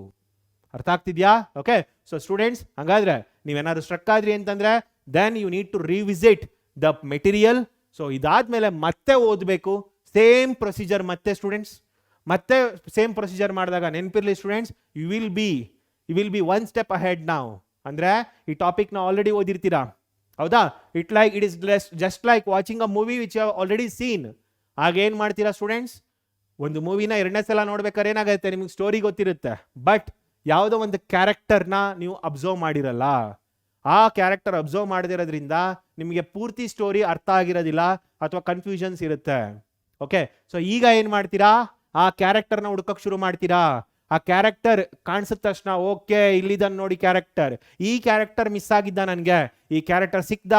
ಅರ್ಥ ಆಗ್ತಿದ್ಯಾ? ಓಕೆ, ಸೊ ಸ್ಟೂಡೆಂಟ್ಸ್ ಹಾಗಾದ್ರೆ ನೀವೇನಾದ್ರು ಸ್ಟ್ರಕ್ ಆದ್ರಿ ಅಂತಂದ್ರೆ then you need to revisit the material. So ಇದಾದ್ಮೇಲೆ ಮತ್ತೆ ಓದಬೇಕು, ಸೇಮ್ ಪ್ರೊಸೀಜರ್. ಮತ್ತೆ ಸ್ಟೂಡೆಂಟ್ಸ್ ಮತ್ತೆ ಸೇಮ್ ಪ್ರೊಸೀಜರ್ ಮಾಡಿದಾಗ ನೆನಪಿರ್ಲಿ students, you will be one step ahead ನಾವು. ಅಂದರೆ ಈ ಟಾಪಿಕ್ನ ಆಲ್ರೆಡಿ ಓದಿರ್ತೀರಾ, ಹೌದಾ? It is just like watching a movie which you have already seen. ಆಗೇನು ಮಾಡ್ತೀರಾ ಸ್ಟೂಡೆಂಟ್ಸ್, ಒಂದು ಮೂವಿನ ಎರಡನೇ ಸಲ ನೋಡ್ಬೇಕಾದ್ರೆ ಏನಾಗುತ್ತೆ, ನಿಮಗೆ ಸ್ಟೋರಿ ಗೊತ್ತಿರುತ್ತೆ, ಬಟ್ ಯಾವುದೋ ಒಂದು ಕ್ಯಾರೆಕ್ಟರ್ನ ನೀವು ಅಬ್ಸರ್ವ್ ಮಾಡಿರಲ್ಲ. ಆ ಕ್ಯಾರೆಕ್ಟರ್ ಅಬ್ಸರ್ವ್ ಮಾಡದಿರೋದ್ರಿಂದ ನಿಮಗೆ ಪೂರ್ತಿ ಸ್ಟೋರಿ ಅರ್ಥ ಆಗಿರೋದಿಲ್ಲ ಅಥವಾ ಕನ್ಫ್ಯೂಷನ್ಸ್ ಇರುತ್ತೆ. ಓಕೆ, ಸೊ ಈಗ ಏನು ಮಾಡ್ತೀರಾ, ಆ ಕ್ಯಾರೆಕ್ಟರ್ನ ಹುಡುಕಕ್ಕೆ ಶುರು ಮಾಡ್ತೀರಾ. ಆ ಕ್ಯಾರೆಕ್ಟರ್ ಕಾಣಿಸಿದ ತಕ್ಷಣ ಓಕೆ ಇಲ್ಲಿದ್ದಾನೆ ನೋಡಿ ಕ್ಯಾರೆಕ್ಟರ್, ಈ ಕ್ಯಾರೆಕ್ಟರ್ ಮಿಸ್ ಆಗಿದ್ದ, ನನಗೆ ಈ ಕ್ಯಾರೆಕ್ಟರ್ ಸಿಕ್ದ,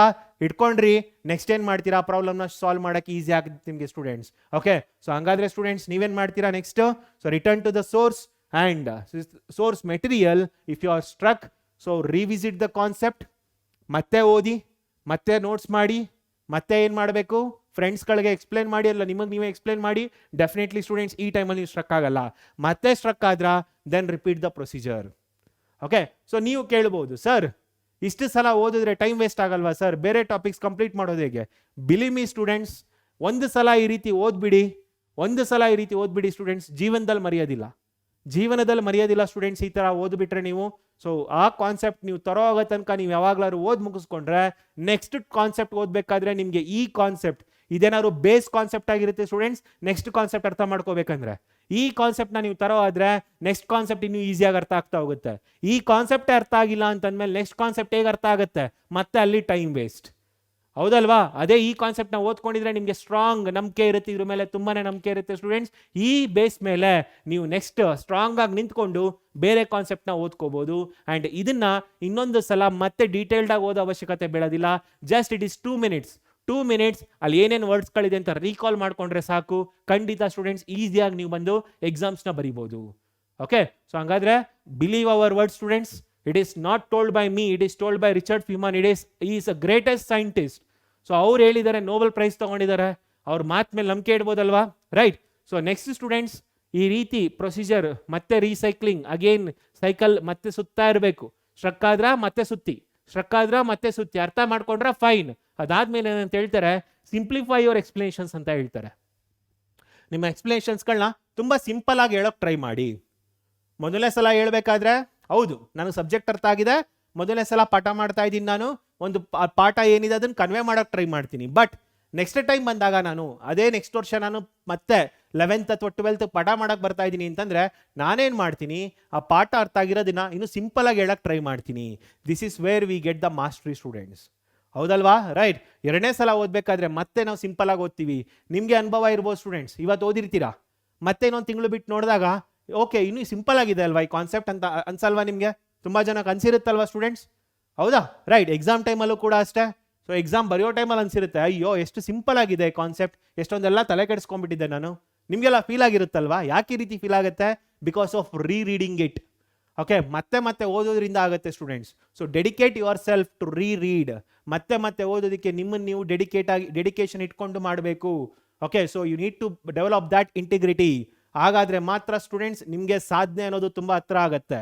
ಇಟ್ಕೊಂಡ್ರಿ. ನೆಕ್ಸ್ಟ್ ಏನು ಮಾಡ್ತೀರಾ, ಪ್ರಾಬ್ಲಮ್ನ ಸಾಲ್ವ್ ಮಾಡೋಕ್ಕೆ ಈಸಿ ಆಗುತ್ತೆ ನಿಮಗೆ ಸ್ಟೂಡೆಂಟ್ಸ್. ಓಕೆ, ಸೊ ಹಂಗಾದ್ರೆ ಸ್ಟೂಡೆಂಟ್ಸ್ ನೀವೇನು ಮಾಡ್ತೀರಾ next, so return to the source and source material. If you are struck, so revisit the concept, ಮತ್ತೆ ಓದಿ, ಮತ್ತೆ ನೋಟ್ಸ್ ಮಾಡಿ, ಮತ್ತೆ ಏನು ಮಾಡಬೇಕು, ಫ್ರೆಂಡ್ಸ್ಗಳಿಗೆ ಎಕ್ಸ್ಪ್ಲೇನ್ ಮಾಡಿ, ಅಲ್ಲ ನಿಮಗೆ ನೀವೇ ಎಕ್ಸ್ಪ್ಲೇನ್ ಮಾಡಿ. ಡೆಫಿನೆಟ್ಲಿ ಸ್ಟೂಡೆಂಟ್ಸ್ ಈ ಟೈಮಲ್ಲಿ ನೀವು ಸ್ಟ್ರಕ್ ಆಗಲ್ಲ. ಮತ್ತೆ ಸ್ಟ್ರಕ್ ಆದ್ರ then repeat the procedure. Okay, so ನೀವು ಕೇಳ್ಬೋದು, ಸರ್ ಇಷ್ಟು ಸಲ ಓದಿದ್ರೆ ಟೈಮ್ ವೇಸ್ಟ್ ಆಗಲ್ವಾ ಸರ್, ಬೇರೆ ಟಾಪಿಕ್ಸ್ ಕಂಪ್ಲೀಟ್ ಮಾಡೋದು ಹೇಗೆ? ಬಿಲೀವ್ ಮೀ ಸ್ಟೂಡೆಂಟ್ಸ್, ಒಂದು ಸಲ ಈ ರೀತಿ ಓದ್ಬಿಡಿ ಸ್ಟೂಡೆಂಟ್ಸ್, ಜೀವನದಲ್ಲಿ ಮರೆಯೋದಿಲ್ಲ ಸ್ಟೂಡೆಂಟ್ಸ್. ಈ ಥರ ಓದ್ಬಿಟ್ರೆ ನೀವು, ಸೊ ಆ ಕಾನ್ಸೆಪ್ಟ್ ನೀವು ತರೋ ಆಗೋ ತನಕ ನೀವು ಯಾವಾಗಲಾದ್ರು ಓದ್ ಮುಗಿಸ್ಕೊಂಡ್ರೆ ನೆಕ್ಸ್ಟ್ ಕಾನ್ಸೆಪ್ಟ್ ಓದಬೇಕಾದ್ರೆ ನಿಮಗೆ ಈ ಕಾನ್ಸೆಪ್ಟ್ ಇದೇನಾದ್ರು ಬೇಸ್ ಕಾನ್ಸೆಪ್ಟ್ ಆಗಿರುತ್ತೆ ಸ್ಟೂಡೆಂಟ್ಸ್. ನೆಕ್ಸ್ಟ್ ಕಾನ್ಸೆಪ್ಟ್ ಅರ್ಥ ಮಾಡ್ಕೋಬೇಕಂದ್ರೆ ಈ ಕಾನ್ಸೆಪ್ಟ್ನ ನೀವು ತರೋ ಆದ್ರೆ ನೆಕ್ಸ್ಟ್ ಕಾನ್ಸೆಪ್ಟ್ ಇನ್ನೂ ಈಸಿಯಾಗಿ ಅರ್ಥ ಆಗ್ತಾ ಹೋಗುತ್ತೆ. ಈ ಕಾನ್ಸೆಪ್ಟೇ ಅರ್ಥ ಆಗಿಲ್ಲ ಅಂತಂದ್ಮೇಲೆ ನೆಕ್ಸ್ಟ್ ಕಾನ್ಸೆಪ್ಟ್ ಹೇಗೆ ಅರ್ಥ ಆಗುತ್ತೆ, ಮತ್ತೆ ಅಲ್ಲಿ ಟೈಮ್ ವೇಸ್ಟ್, ಹೌದಲ್ವಾ? ಅದೇ ಈ ಕಾನ್ಸೆಪ್ಟ್ನ ಓದ್ಕೊಂಡಿದ್ರೆ ನಿಮಗೆ ಸ್ಟ್ರಾಂಗ್ ನಂಬಿಕೆ ಇರುತ್ತೆ, ಇದ್ರ ಮೇಲೆ ತುಂಬಾನೇ ನಂಬಿಕೆ ಇರುತ್ತೆ ಸ್ಟೂಡೆಂಟ್ಸ್. ಈ ಬೇಸ್ ಮೇಲೆ ನೀವು ನೆಕ್ಸ್ಟ್ ಸ್ಟ್ರಾಂಗ್ ಆಗಿ ನಿಂತ್ಕೊಂಡು ಬೇರೆ ಕಾನ್ಸೆಪ್ಟ್ನ ಓದ್ಕೋಬಹುದು. ಆ್ಯಂಡ್ ಇದನ್ನ ಇನ್ನೊಂದು ಸಲ ಮತ್ತೆ ಡೀಟೇಲ್ಡ್ ಆಗಿ ಓದೋ ಅವಶ್ಯಕತೆ ಬೀಳೋದಿಲ್ಲ. Just it is 2 minutes 2 minutes ಅಲ್ಲಿ ಏನೇನು ವರ್ಡ್ಸ್ಗಳಿದೆ ಅಂತ ರೀಕಾಲ್ ಮಾಡ್ಕೊಂಡ್ರೆ ಸಾಕು, ಖಂಡಿತ ಸ್ಟೂಡೆಂಟ್ಸ್ ಈಸಿಯಾಗಿ ನೀವು ಬಂದು ಎಕ್ಸಾಮ್ಸ್ನ ಬರೀಬೋದು. ಓಕೆ, ಸೊ ಹಂಗಾದ್ರೆ believe our word students, it is not told by me, it is told by Richard Feynman. Is a greatest scientist. So ಅವ್ರು ಹೇಳಿದ್ದಾರೆ, ನೋಬೆಲ್ ಪ್ರೈಸ್ ತಗೊಂಡಿದ್ದಾರೆ, ಅವ್ರ ಮಾತ್ ಮೇಲೆ ನಂಬಿಕೆ ಇಡ್ಬೋದಲ್ವಾ, ರೈಟ್? ಸೊ ನೆಕ್ಸ್ಟ್ ಸ್ಟೂಡೆಂಟ್ಸ್, ಈ ರೀತಿ ಪ್ರೊಸೀಜರ್ ಮತ್ತೆ ರೀಸೈಕ್ಲಿಂಗ್ ಅಗೇನ್ ಸೈಕಲ್ ಮತ್ತೆ ಸುತ್ತಾ ಇರಬೇಕು. ಸ್ಟ್ರಕ್ ಆದ್ರ ಮತ್ತೆ ಸುತ್ತಿ, ಸ್ಟ್ರಕ್ ಆದ್ರ ಮತ್ತೆ ಸುತ್ತಿ, ಅರ್ಥ ಮಾಡ್ಕೊಂಡ್ರೆ ಫೈನ್. ಅದಾದ್ಮೇಲೆ ಏನಂತ ಹೇಳ್ತಾರೆ, ಸಿಂಪ್ಲಿಫೈ ಯುವರ್ ಎಕ್ಸ್ಪ್ಲನೇಷನ್ಸ್ ಅಂತ ಹೇಳ್ತಾರೆ. ನಿಮ್ಮ ಎಕ್ಸ್ಪ್ಲನೇಷನ್ಸ್ಗಳನ್ನ ತುಂಬಾ ಸಿಂಪಲ್ ಆಗಿ ಹೇಳೋಕೆ ಟ್ರೈ ಮಾಡಿ. ಮೊದಲನೇ ಸಲ ಹೇಳ್ಬೇಕಾದ್ರೆ ಹೌದು ನನಗೆ ಸಬ್ಜೆಕ್ಟ್ ಅರ್ಥ ಆಗಿದೆ, ಮೊದಲನೇ ಸಲ ಪಾಠ ಮಾಡ್ತಾ ಇದ್ದೀನಿ, ನಾನು ಒಂದು ಪಾಠ ಏನಿದೆ ಅದನ್ನು ಕನ್ವೆ ಮಾಡೋಕೆ ಟ್ರೈ ಮಾಡ್ತೀನಿ. ಬಟ್ ನೆಕ್ಸ್ಟ್ ಟೈಮ್ ಬಂದಾಗ ನಾನು ಅದೇ ನೆಕ್ಸ್ಟ್ ವರ್ಷ ನಾನು ಮತ್ತೆ 11th ಅಥವಾ 12th ಪಾಠ ಮಾಡಕ್ಕೆ ಬರ್ತಾ ಇದ್ದೀನಿ ಅಂತಂದ್ರೆ ನಾನೇನು ಮಾಡ್ತೀನಿ, ಆ ಪಾಠ ಅರ್ಥ ಆಗಿರೋದನ್ನ ಇನ್ನು ಸಿಂಪಲ್ ಆಗಿ ಹೇಳಕ್ಕೆ ಟ್ರೈ ಮಾಡ್ತೀನಿ. This is where we get the mastery students. ಹೌದಲ್ವಾ, ರೈಟ್? ಎರಡನೇ ಸಲ ಓದಬೇಕಾದ್ರೆ ಮತ್ತೆ ನಾವು ಸಿಂಪಲ್ ಆಗಿ ಓದ್ತೀವಿ. ನಿಮಗೆ ಅನುಭವ ಇರ್ಬೋದು ಸ್ಟೂಡೆಂಟ್ಸ್, ಇವತ್ತು ಓದಿರ್ತೀರಾ, ಮತ್ತೆ ಇನ್ನೊಂದು ತಿಂಗಳು ಬಿಟ್ಟು ನೋಡಿದಾಗ ಓಕೆ ಇನ್ನೂ ಸಿಂಪಲ್ ಆಗಿದೆ ಅಲ್ವಾ ಈ ಕಾನ್ಸೆಪ್ಟ್ ಅಂತ ಅನ್ಸಲ್ವಾ ನಿಮಗೆ? ತುಂಬ ಜನಕ್ಕೆ ಅನ್ಸಿರುತ್ತಲ್ವಾ ಸ್ಟೂಡೆಂಟ್ಸ್? ಹೌದಾ, ರೈಟ್? ಎಕ್ಸಾಮ್ ಟೈಮಲ್ಲೂ ಕೂಡ ಅಷ್ಟೇ. ಸೊ ಎಕ್ಸಾಮ್ ಬರೆಯೋ ಟೈಮಲ್ಲಿ ಅನ್ಸಿರುತ್ತೆ, ಅಯ್ಯೋ ಎಷ್ಟು ಸಿಂಪಲ್ ಆಗಿದೆ ಕಾನ್ಸೆಪ್ಟ್, ಎಷ್ಟೊಂದೆಲ್ಲ ತಲೆ ಕೆಡಿಸ್ಕೊಂಡ್ಬಿಟ್ಟಿದ್ದೆ ನಾನು. ನಿಮಗೆಲ್ಲ ಫೀಲ್ ಆಗಿರುತ್ತಲ್ವಾ? ಯಾಕೆ ಈ ರೀತಿ ಫೀಲ್ ಆಗುತ್ತೆ? Because of rereading it. Okay, ಮತ್ತೆ ಮತ್ತೆ ಓದೋದ್ರಿಂದ ಆಗುತ್ತೆ students. So dedicate yourself to read. ಮತ್ತೆ ಮತ್ತೆ ಓದೋದಕ್ಕೆ ನಿಮ್ಮನ್ನು ನೀವು ಡೆಡಿಕೇಶನ್ ಇಟ್ಕೊಂಡು ಮಾಡಬೇಕು. Okay, so you need to develop that integrity. ಹಾಗಾದ್ರೆ ಮಾತ್ರ ಸ್ಟೂಡೆಂಟ್ಸ್ ನಿಮಗೆ ಸಾಧನೆ ಅನ್ನೋದು ತುಂಬಾ ಹತ್ರ ಆಗುತ್ತೆ.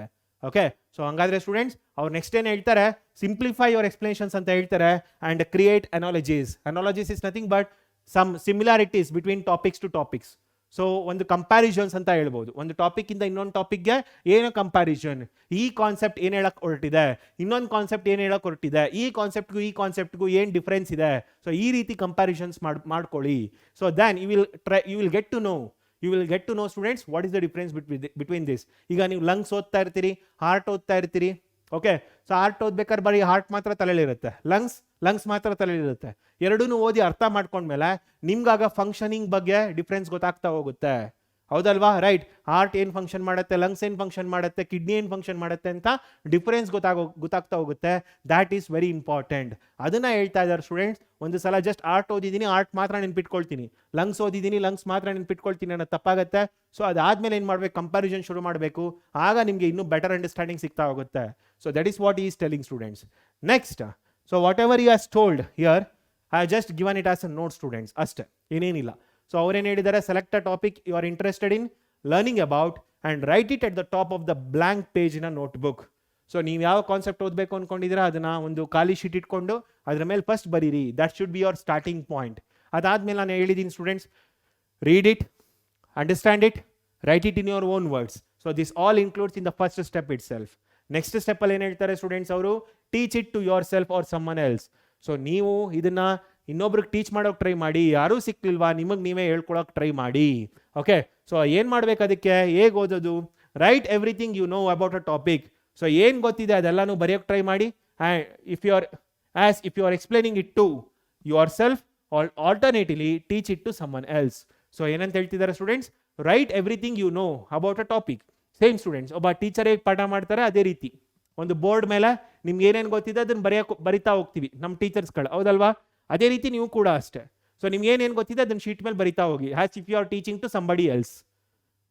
ಓಕೆ, ಸೊ ಹಂಗಾದ್ರೆ ಸ್ಟೂಡೆಂಟ್ಸ್ ಅವ್ರು ನೆಕ್ಸ್ಟ್ ಏನು ಹೇಳ್ತಾರೆ, ಸಿಂಪ್ಲಿಫೈ ಯುವರ್ ಎಕ್ಸ್ಪ್ಲನೇಷನ್ಸ್ ಅಂತ ಹೇಳ್ತಾರೆ and create analogies. Analogies is nothing but some similarities between topics to topics. So ಒಂದು ಕಂಪ್ಯಾರಿಸನ್ಸ್ ಅಂತ ಹೇಳ್ಬೋದು. ಒಂದು ಟಾಪಿಕ್ ಇಂದ ಇನ್ನೊಂದು ಟಾಪಿಕ್ಗೆ ಏನು ಕಂಪ್ಯಾರಿಸನ್, ಈ ಕಾನ್ಸೆಪ್ಟ್ ಏನು ಹೇಳಕ್ ಹೊರಟಿದೆ, ಇನ್ನೊಂದು ಕಾನ್ಸೆಪ್ಟ್ ಏನು ಹೇಳಕ್ ಹೊರಟಿದೆ, ಈ ಕಾನ್ಸೆಪ್ಟ್ಗೂ ಏನು ಡಿಫ್ರೆನ್ಸ್ ಇದೆ. ಸೊ ಈ ರೀತಿ ಕಂಪ್ಯಾರಿಸನ್ಸ್ ಮಾಡ್ಕೊಳ್ಳಿ. So then you will get to know students what is the difference between this. ಈಗ ನೀವು ಲಂಗ್ಸ್ ಓದ್ತಾ ಇರ್ತೀರಿ, ಹಾರ್ಟ್ ಓದ್ತಾ ಇರ್ತೀರಿ. ಓಕೆ, ಸೊ ಹಾರ್ಟ್ ಓದ್ಬೇಕಾದ್ರೆ ಬರೀ ಹಾರ್ಟ್ ಮಾತ್ರ ತಲೆಯಲ್ಲಿರುತ್ತೆ, ಲಂಗ್ಸ್ ಮಾತ್ರ ತಲೆಯಲ್ಲಿರುತ್ತೆ. ಎರಡೂ ಓದಿ ಅರ್ಥ ಮಾಡ್ಕೊಂಡ್ಮೇಲೆ ನಿಮ್ಗಾಗ ಫಂಕ್ಷನಿಂಗ್ ಬಗ್ಗೆ ಡಿಫ್ರೆನ್ಸ್ ಗೊತ್ತಾಗ್ತಾ ಹೋಗುತ್ತೆ. ಹೌದಲ್ವಾ, ರೈಟ್? ಹಾರ್ಟ್ ಏನು ಫಂಕ್ಷನ್ ಮಾಡುತ್ತೆ, ಲಂಗ್ಸ್ ಏನು ಫಂಕ್ಷನ್ ಮಾಡುತ್ತೆ, ಕಿಡ್ನಿ ಏನು ಫಂಕ್ಷನ್ ಮಾಡುತ್ತೆ ಅಂತ ಡಿಫ್ರೆನ್ಸ್ ಗೊತ್ತಾಗ್ತಾ ಹೋಗುತ್ತೆ. That is very important. ಅದನ್ನ ಹೇಳ್ತಾ ಇದ್ದಾರೆ ಸ್ಟೂಡೆಂಟ್ಸ್. ಒಂದು ಸಲ ಜಸ್ಟ್ ಹಾರ್ಟ್ ಓದಿದ್ದೀನಿ, ಹಾರ್ಟ್ ಮಾತ್ರ ನೆನ್ಪಿಟ್ಕೊಳ್ತೀನಿ, ಲಂಗ್ಸ್ ಓದಿದ್ದೀನಿ, ಲಂಗ್ಸ್ ಮಾತ್ರ ನೆನ್ಪಿಟ್ಕೊಳ್ತೀನಿ ಅನ್ನೋ ತಪ್ಪಾಗುತ್ತೆ. ಸೊ ಅದಾದ್ಮೇಲೆ ಏನು ಮಾಡ್ಬೇಕು, ಕಂಪ್ಯಾರಿಸನ್ ಶುರು ಮಾಡಬೇಕು. ಆಗ ನಿಮಗೆ ಇನ್ನೂ ಬೆಟರ್ ಅಂಡರ್ಸ್ಟ್ಯಾಂಡಿಂಗ್ ಸಿಗ್ತಾ ಹೋಗುತ್ತೆ. So that is what is telling students. Next, so whatever you has told here I just given it as a note students ಅಷ್ಟೇ, ಇನ್ನೇನಿಲ್ಲ. ಸೊ ಅವ್ರೇನು ಹೇಳಿದ್ದಾರೆ, select a topic you are interested in learning about and write it at the top of the blank page in a notebook. So ನೀವು ಯಾವ concept ಓದಬೇಕು ಅಂದ್ಕೊಂಡಿದ್ದೀರಾ ಅದನ್ನ ಒಂದು ಖಾಲಿ ಶೀಟ್ ಇಟ್ಕೊಂಡು ಅದ್ರ ಮೇಲೆ ಫಸ್ಟ್ ಬರೀರಿ. That should be your starting point. ಅದಾದ್ಮೇಲೆ ನಾನು ಹೇಳಿದ್ದೀನಿ students, read it, understand it, write it in your own words. So this all includes in the first step itself. Next ಸ್ಟೆಪ್ಪಲ್ಲಿ ಏನು ಹೇಳ್ತಾರೆ ಸ್ಟೂಡೆಂಟ್ಸ್ ಅವರು, teach it to yourself or summon else. So ನೀವು ಇದನ್ನ ಇನ್ನೊಬ್ರಿಗೆ teach ಮಾಡೋಕೆ try ಮಾಡಿ. ಯಾರೂ ಸಿಕ್ಲಿಲ್ವಾ, ನಿಮಗೆ ನೀವೇ ಹೇಳ್ಕೊಳಕ್ಕೆ ಟ್ರೈ ಮಾಡಿ. ಓಕೆ, ಸೊ ಏನು ಮಾಡ್ಬೇಕು ಅದಕ್ಕೆ, ಹೇಗೆ ಓದೋದು, write everything you know about a topic. So ಏನು ಗೊತ್ತಿದೆ ಅದೆಲ್ಲನೂ ಬರೆಯೋಕೆ ಟ್ರೈ ಮಾಡಿ. And if you are explaining it to yourself alternatively teach it to someone else. So ಏನಂತ ಹೇಳ್ತಿದ್ದಾರೆ students, write everything you know about a topic. Same students, ಒಬ್ಬ teacher ಹೇಗೆ ಪಾಠ ಮಾಡ್ತಾರೆ ಅದೇ ರೀತಿ ಒಂದು ಬೋರ್ಡ್ ಮೇಲೆ ನಿಮ್ಗೆ ಏನೇನು ಗೊತ್ತಿದೆ ಅದನ್ನು ಬರಿತಾ ಹೋಗ್ತೀವಿ ನಮ್ಮ ಟೀಚರ್ಸ್ಗಳು, ಹೌದಲ್ವಾ? ಅದೇ ರೀತಿ ನೀವು ಕೂಡ ಅಷ್ಟೇ. ಸೊ ನಿಮ್ಗೆ ಏನೇನು ಗೊತ್ತಿದೆ ಅದನ್ನು ಶೀಟ್ ಮೇಲೆ ಬರಿತಾ ಹೋಗಿ, has if you are teaching to somebody else.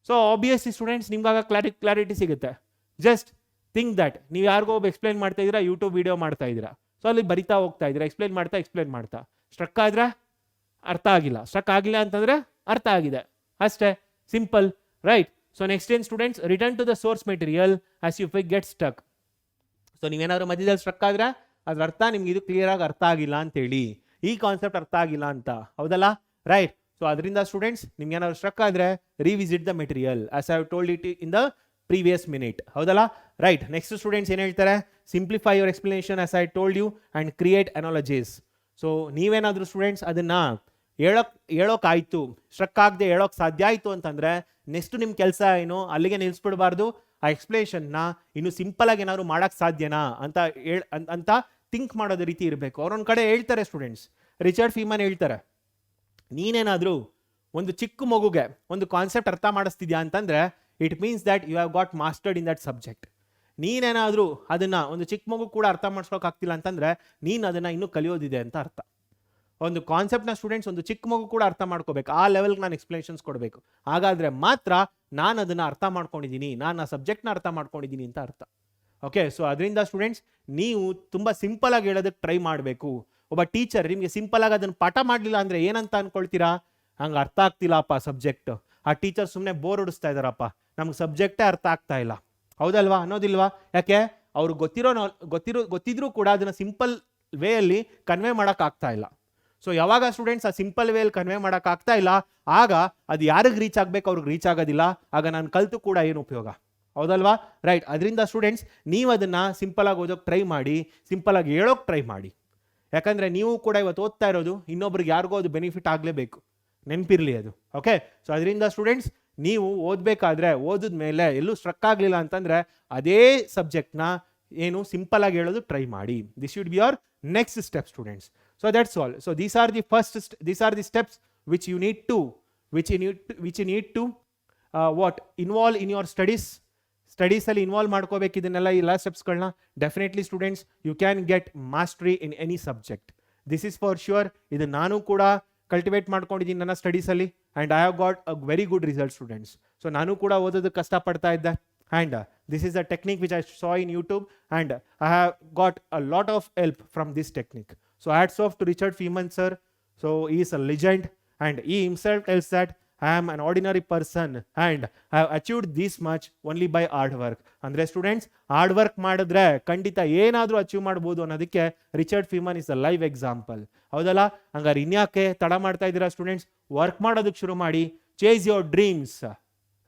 So obviously students ನಿಮ್ಗಾಗ ಕ್ಲಾರಿಟಿ ಸಿಗುತ್ತೆ. ಜಸ್ಟ್ ಥಿಂಕ್ ದಟ್ ನೀವು ಯಾರಿಗೋ ಒಬ್ಬ ಎಕ್ಸ್ಪ್ಲೈನ್ ಮಾಡ್ತಾ ಇದ್ದೀರಾ, ಯೂಟ್ಯೂಬ್ ವಿಡಿಯೋ ಮಾಡ್ತಾ ಇದ್ದೀರಾ, ಸೊ ಅಲ್ಲಿ ಬರಿತಾ ಹೋಗ್ತಾ ಇದ್ದೀರಾ, ಎಕ್ಸ್ಪ್ಲೈನ್ ಮಾಡ್ತಾ ಸ್ಟ್ರಕ್ ಆದ್ರೆ ಅರ್ಥ ಆಗಿಲ್ಲ, ಸ್ಟ್ರಕ್ ಆಗಿಲ್ಲ ಅಂತಂದ್ರೆ ಅರ್ಥ ಆಗಿದೆ, ಅಷ್ಟೇ, ಸಿಂಪಲ್, ರೈಟ್? ಸೊ ನೆಕ್ಸ್ಟ್ ಏನ್ students, return to the source material as you get stuck. So ನೀವೇನಾದ್ರು ಮಧ್ಯದಲ್ಲಿ ಸ್ಟ್ರಕ್ ಆದ್ರೆ ಅದ್ರ ಅರ್ಥ ನಿಮ್ಗೆ ಇದು ಕ್ಲಿಯರ್ ಆಗಿ ಅರ್ಥ ಆಗಿಲ್ಲ ಅಂತೇಳಿ, ಈ ಕಾನ್ಸೆಪ್ಟ್ ಅರ್ಥ ಆಗಿಲ್ಲ ಅಂತ, ಹೌದಲ್ಲ, ರೈಟ್? ಸೊ ಅದರಿಂದ ಸ್ಟೂಡೆಂಟ್ಸ್ ನಿಮ್ಗೆ ಏನಾದ್ರು ಸ್ಟ್ರಕ್ ಆದ್ರೆ revisit the material as I have told it in the previous minute, ಹೌದಲ್ಲ, ರೈಟ್? ನೆಕ್ಸ್ಟ್ ಸ್ಟೂಡೆಂಟ್ಸ್ ಏನು ಹೇಳ್ತಾರೆ, simplify your explanation as I told you and create analogies. So ನೀವೇನಾದ್ರೂ ಸ್ಟೂಡೆಂಟ್ಸ್ ಅದನ್ನ ಹೇಳೋಕ್ಕಾಯ್ತು, ಸ್ಟ್ರಕ್ ಆಗದೆ ಹೇಳೋಕೆ ಸಾಧ್ಯ ಆಯಿತು ಅಂತಂದ್ರೆ ನೆಕ್ಸ್ಟ್ ನಿಮ್ಮ ಕೆಲಸ ಏನು, ಅಲ್ಲಿಗೆ ನಿಲ್ಲಿಸ್ಬಿಡಬಾರ್ದು. ಆ ಎಕ್ಸ್ಪ್ಲನೇಷನ್ನ ಇನ್ನು ಸಿಂಪಲ್ ಆಗಿ ಏನಾದ್ರು ಮಾಡಕ್ ಸಾಧ್ಯನಾ ಅಂತ ಥಿಂಕ್ ಮಾಡೋದ ರೀತಿ ಇರಬೇಕು. ಅವರೊಂದು ಕಡೆ ಹೇಳ್ತಾರೆ ಸ್ಟೂಡೆಂಟ್ಸ್, ರಿಚರ್ಡ್ ಫೀಮನ್ ಹೇಳ್ತಾರೆ, ನೀನೇನಾದ್ರೂ ಒಂದು ಚಿಕ್ಕ ಮಗುಗೆ ಒಂದು ಕಾನ್ಸೆಪ್ಟ್ ಅರ್ಥ ಮಾಡಿಸ್ತಿದ್ಯಾ ಅಂತಂದ್ರೆ it means that you have got mastered in that subject. ನೀನೇನಾದ್ರೂ ಅದನ್ನ ಒಂದು ಚಿಕ್ಕ ಮಗು ಕೂಡ ಅರ್ಥ ಮಾಡಿಸ್ಕೊಳಕ್ ಆಗ್ತಿಲ್ಲ ಅಂತಂದ್ರೆ ನೀನು ಅದನ್ನ ಇನ್ನೂ ಕಲಿಯೋದಿದೆ ಅಂತ ಅರ್ಥ. ಒಂದು ಕಾನ್ಸೆಪ್ಟ್ನ ಸ್ಟೂಡೆಂಟ್ಸ್ ಒಂದು ಚಿಕ್ಕ ಮಗು ಕೂಡ ಅರ್ಥ ಮಾಡ್ಕೋಬೇಕು, ಆ ಲೆವೆಲ್ಗೆ ನಾನು ಎಕ್ಸ್ಪ್ಲನೇಷನ್ಸ್ ಕೊಡಬೇಕು. ಹಾಗಾದರೆ ಮಾತ್ರ ನಾನು ಅದನ್ನು ಅರ್ಥ ಮಾಡ್ಕೊಂಡಿದ್ದೀನಿ, ನಾನು ಆ ಸಬ್ಜೆಕ್ಟ್ನ ಅರ್ಥ ಮಾಡ್ಕೊಂಡಿದ್ದೀನಿ ಅಂತ ಅರ್ಥ. ಓಕೆ, ಸೊ ಅದರಿಂದ ಸ್ಟೂಡೆಂಟ್ಸ್ ನೀವು ತುಂಬ ಸಿಂಪಲಾಗಿ ಹೇಳೋದಕ್ಕೆ ಟ್ರೈ ಮಾಡಬೇಕು. ಒಬ್ಬ ಟೀಚರ್ ನಿಮಗೆ ಸಿಂಪಲಾಗಿ ಅದನ್ನು ಪಾಠ ಮಾಡಲಿಲ್ಲ ಅಂದರೆ ಏನಂತ ಅಂದ್ಕೊಳ್ತೀರಾ? ಹಂಗೆ ಅರ್ಥ ಆಗ್ತಿಲ್ಲಪ್ಪ ಸಬ್ಜೆಕ್ಟ್, ಆ ಟೀಚರ್ ಸುಮ್ಮನೆ ಬೋರ್ ಹೊಡಿಸ್ತಾ ಇದ್ದಾರಪ್ಪ, ನಮ್ಗೆ ಸಬ್ಜೆಕ್ಟೇ ಅರ್ಥ ಆಗ್ತಾ ಇಲ್ಲ, ಹೌದಲ್ವಾ ಅನ್ನೋದಿಲ್ವಾ? ಯಾಕೆ ಅವ್ರು ಗೊತ್ತಿದ್ರೂ ಕೂಡ ಅದನ್ನು ಸಿಂಪಲ್ ವೇಯಲ್ಲಿ ಕನ್ವೆ ಮಾಡೋಕ್ಕಾಗ್ತಾ ಇಲ್ಲ. ಸೊ ಯಾವಾಗ ಸ್ಟೂಡೆಂಟ್ಸ್ ಆ ಸಿಂಪಲ್ ವೇಯಲ್ಲಿ ಕನ್ವೆ ಮಾಡೋಕ್ಕಾಗ್ತಾ ಇಲ್ಲ, ಆಗ ಅದು ಯಾರಿಗೆ ರೀಚ್ ಆಗಬೇಕು ಅವ್ರಿಗೆ ರೀಚ್ ಆಗೋದಿಲ್ಲ, ಆಗ ನಾನು ಕಲಿತು ಕೂಡ ಏನು ಉಪಯೋಗ, ಹೌದಲ್ವಾ? ರೈಟ್. ಅದರಿಂದ ಸ್ಟೂಡೆಂಟ್ಸ್ ನೀವು ಅದನ್ನು ಸಿಂಪಲಾಗಿ ಓದೋಕ್ಕೆ ಟ್ರೈ ಮಾಡಿ, ಸಿಂಪಲಾಗಿ ಹೇಳೋಕ್ಕೆ ಟ್ರೈ ಮಾಡಿ. ಯಾಕಂದರೆ ನೀವು ಕೂಡ ಇವತ್ತು ಓದ್ತಾ ಇರೋದು ಇನ್ನೊಬ್ರಿಗೆ ಯಾರಿಗೋ ಅದು ಬೆನಿಫಿಟ್ ಆಗಲೇಬೇಕು, ನೆನಪಿರಲಿ ಅದು. ಓಕೆ, ಸೊ ಅದರಿಂದ ಸ್ಟೂಡೆಂಟ್ಸ್ ನೀವು ಓದಬೇಕಾದ್ರೆ ಓದಿದ ಮೇಲೆ ಎಲ್ಲೂ ಸ್ಟ್ರಕ್ ಆಗಲಿಲ್ಲ ಅಂತಂದರೆ ಅದೇ ಸಬ್ಜೆಕ್ಟ್ನ ಏನು ಸಿಂಪಲಾಗಿ ಹೇಳೋದು ಟ್ರೈ ಮಾಡಿ. This should be your next step students. So that's all. So these are the steps which you need to what involve in your ಸ್ಟಡೀಸಲ್ಲಿ ಇನ್ವಾಲ್ವ್ ಮಾಡ್ಕೋಬೇಕು ಇದನ್ನೆಲ್ಲ, ಎಲ್ಲ ಸ್ಟೆಪ್ಸ್ಗಳನ್ನ. Definitely students you can get mastery in any subject. This is for sure. ಇದು ನಾನು ಕೂಡ cultivate ಮಾಡ್ಕೊಂಡಿದ್ದೀನಿ ನನ್ನ ಸ್ಟಡೀಸಲ್ಲಿ, and I have got a very good result students. So ನಾನು ಕೂಡ ಓದೋದಕ್ಕೆ ಕಷ್ಟಪಡ್ತಾ ಇದ್ದೆ, and this is a technique which I saw in YouTube, and I have got a lot of help from this technique. So hats off to Richard Feynman sir. So he is a legend, and he himself tells that I am an ordinary person and I have achieved this much only by hard work. ಅಂದರೆ students hard work ಮಾಡಿದ್ರೆ ಖಂಡಿತ ಏನಾದರೂ achieve ಮಾಡ್ಬೋದು ಅನ್ನೋದಕ್ಕೆ Richard Feynman is a live example, ಹೌದಲ್ಲ? ಹಂಗಾರೆ ಇನ್ಯಾಕೆ ತಡ ಮಾಡ್ತಾ ಇದ್ದೀರಾ ಸ್ಟೂಡೆಂಟ್ಸ್? ವರ್ಕ್ ಮಾಡೋದಕ್ಕೆ ಶುರು ಮಾಡಿ. Chase your dreams,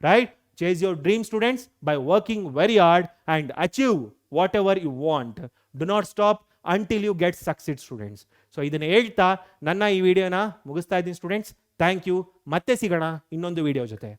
right? Chase your dream students by working very hard and achieve whatever you want. Do not stop until you get succeed students. So ಇದನ್ನು ಹೇಳ್ತಾ ನನ್ನ ಈ ವಿಡಿಯೋನ ಮುಗಿಸ್ತಾ ಇದ್ದೀನಿ ಸ್ಟೂಡೆಂಟ್ಸ್. Thank you. ಮತ್ತೆ ಸಿಗೋಣ ಇನ್ನೊಂದು ವಿಡಿಯೋ ಜೊತೆ.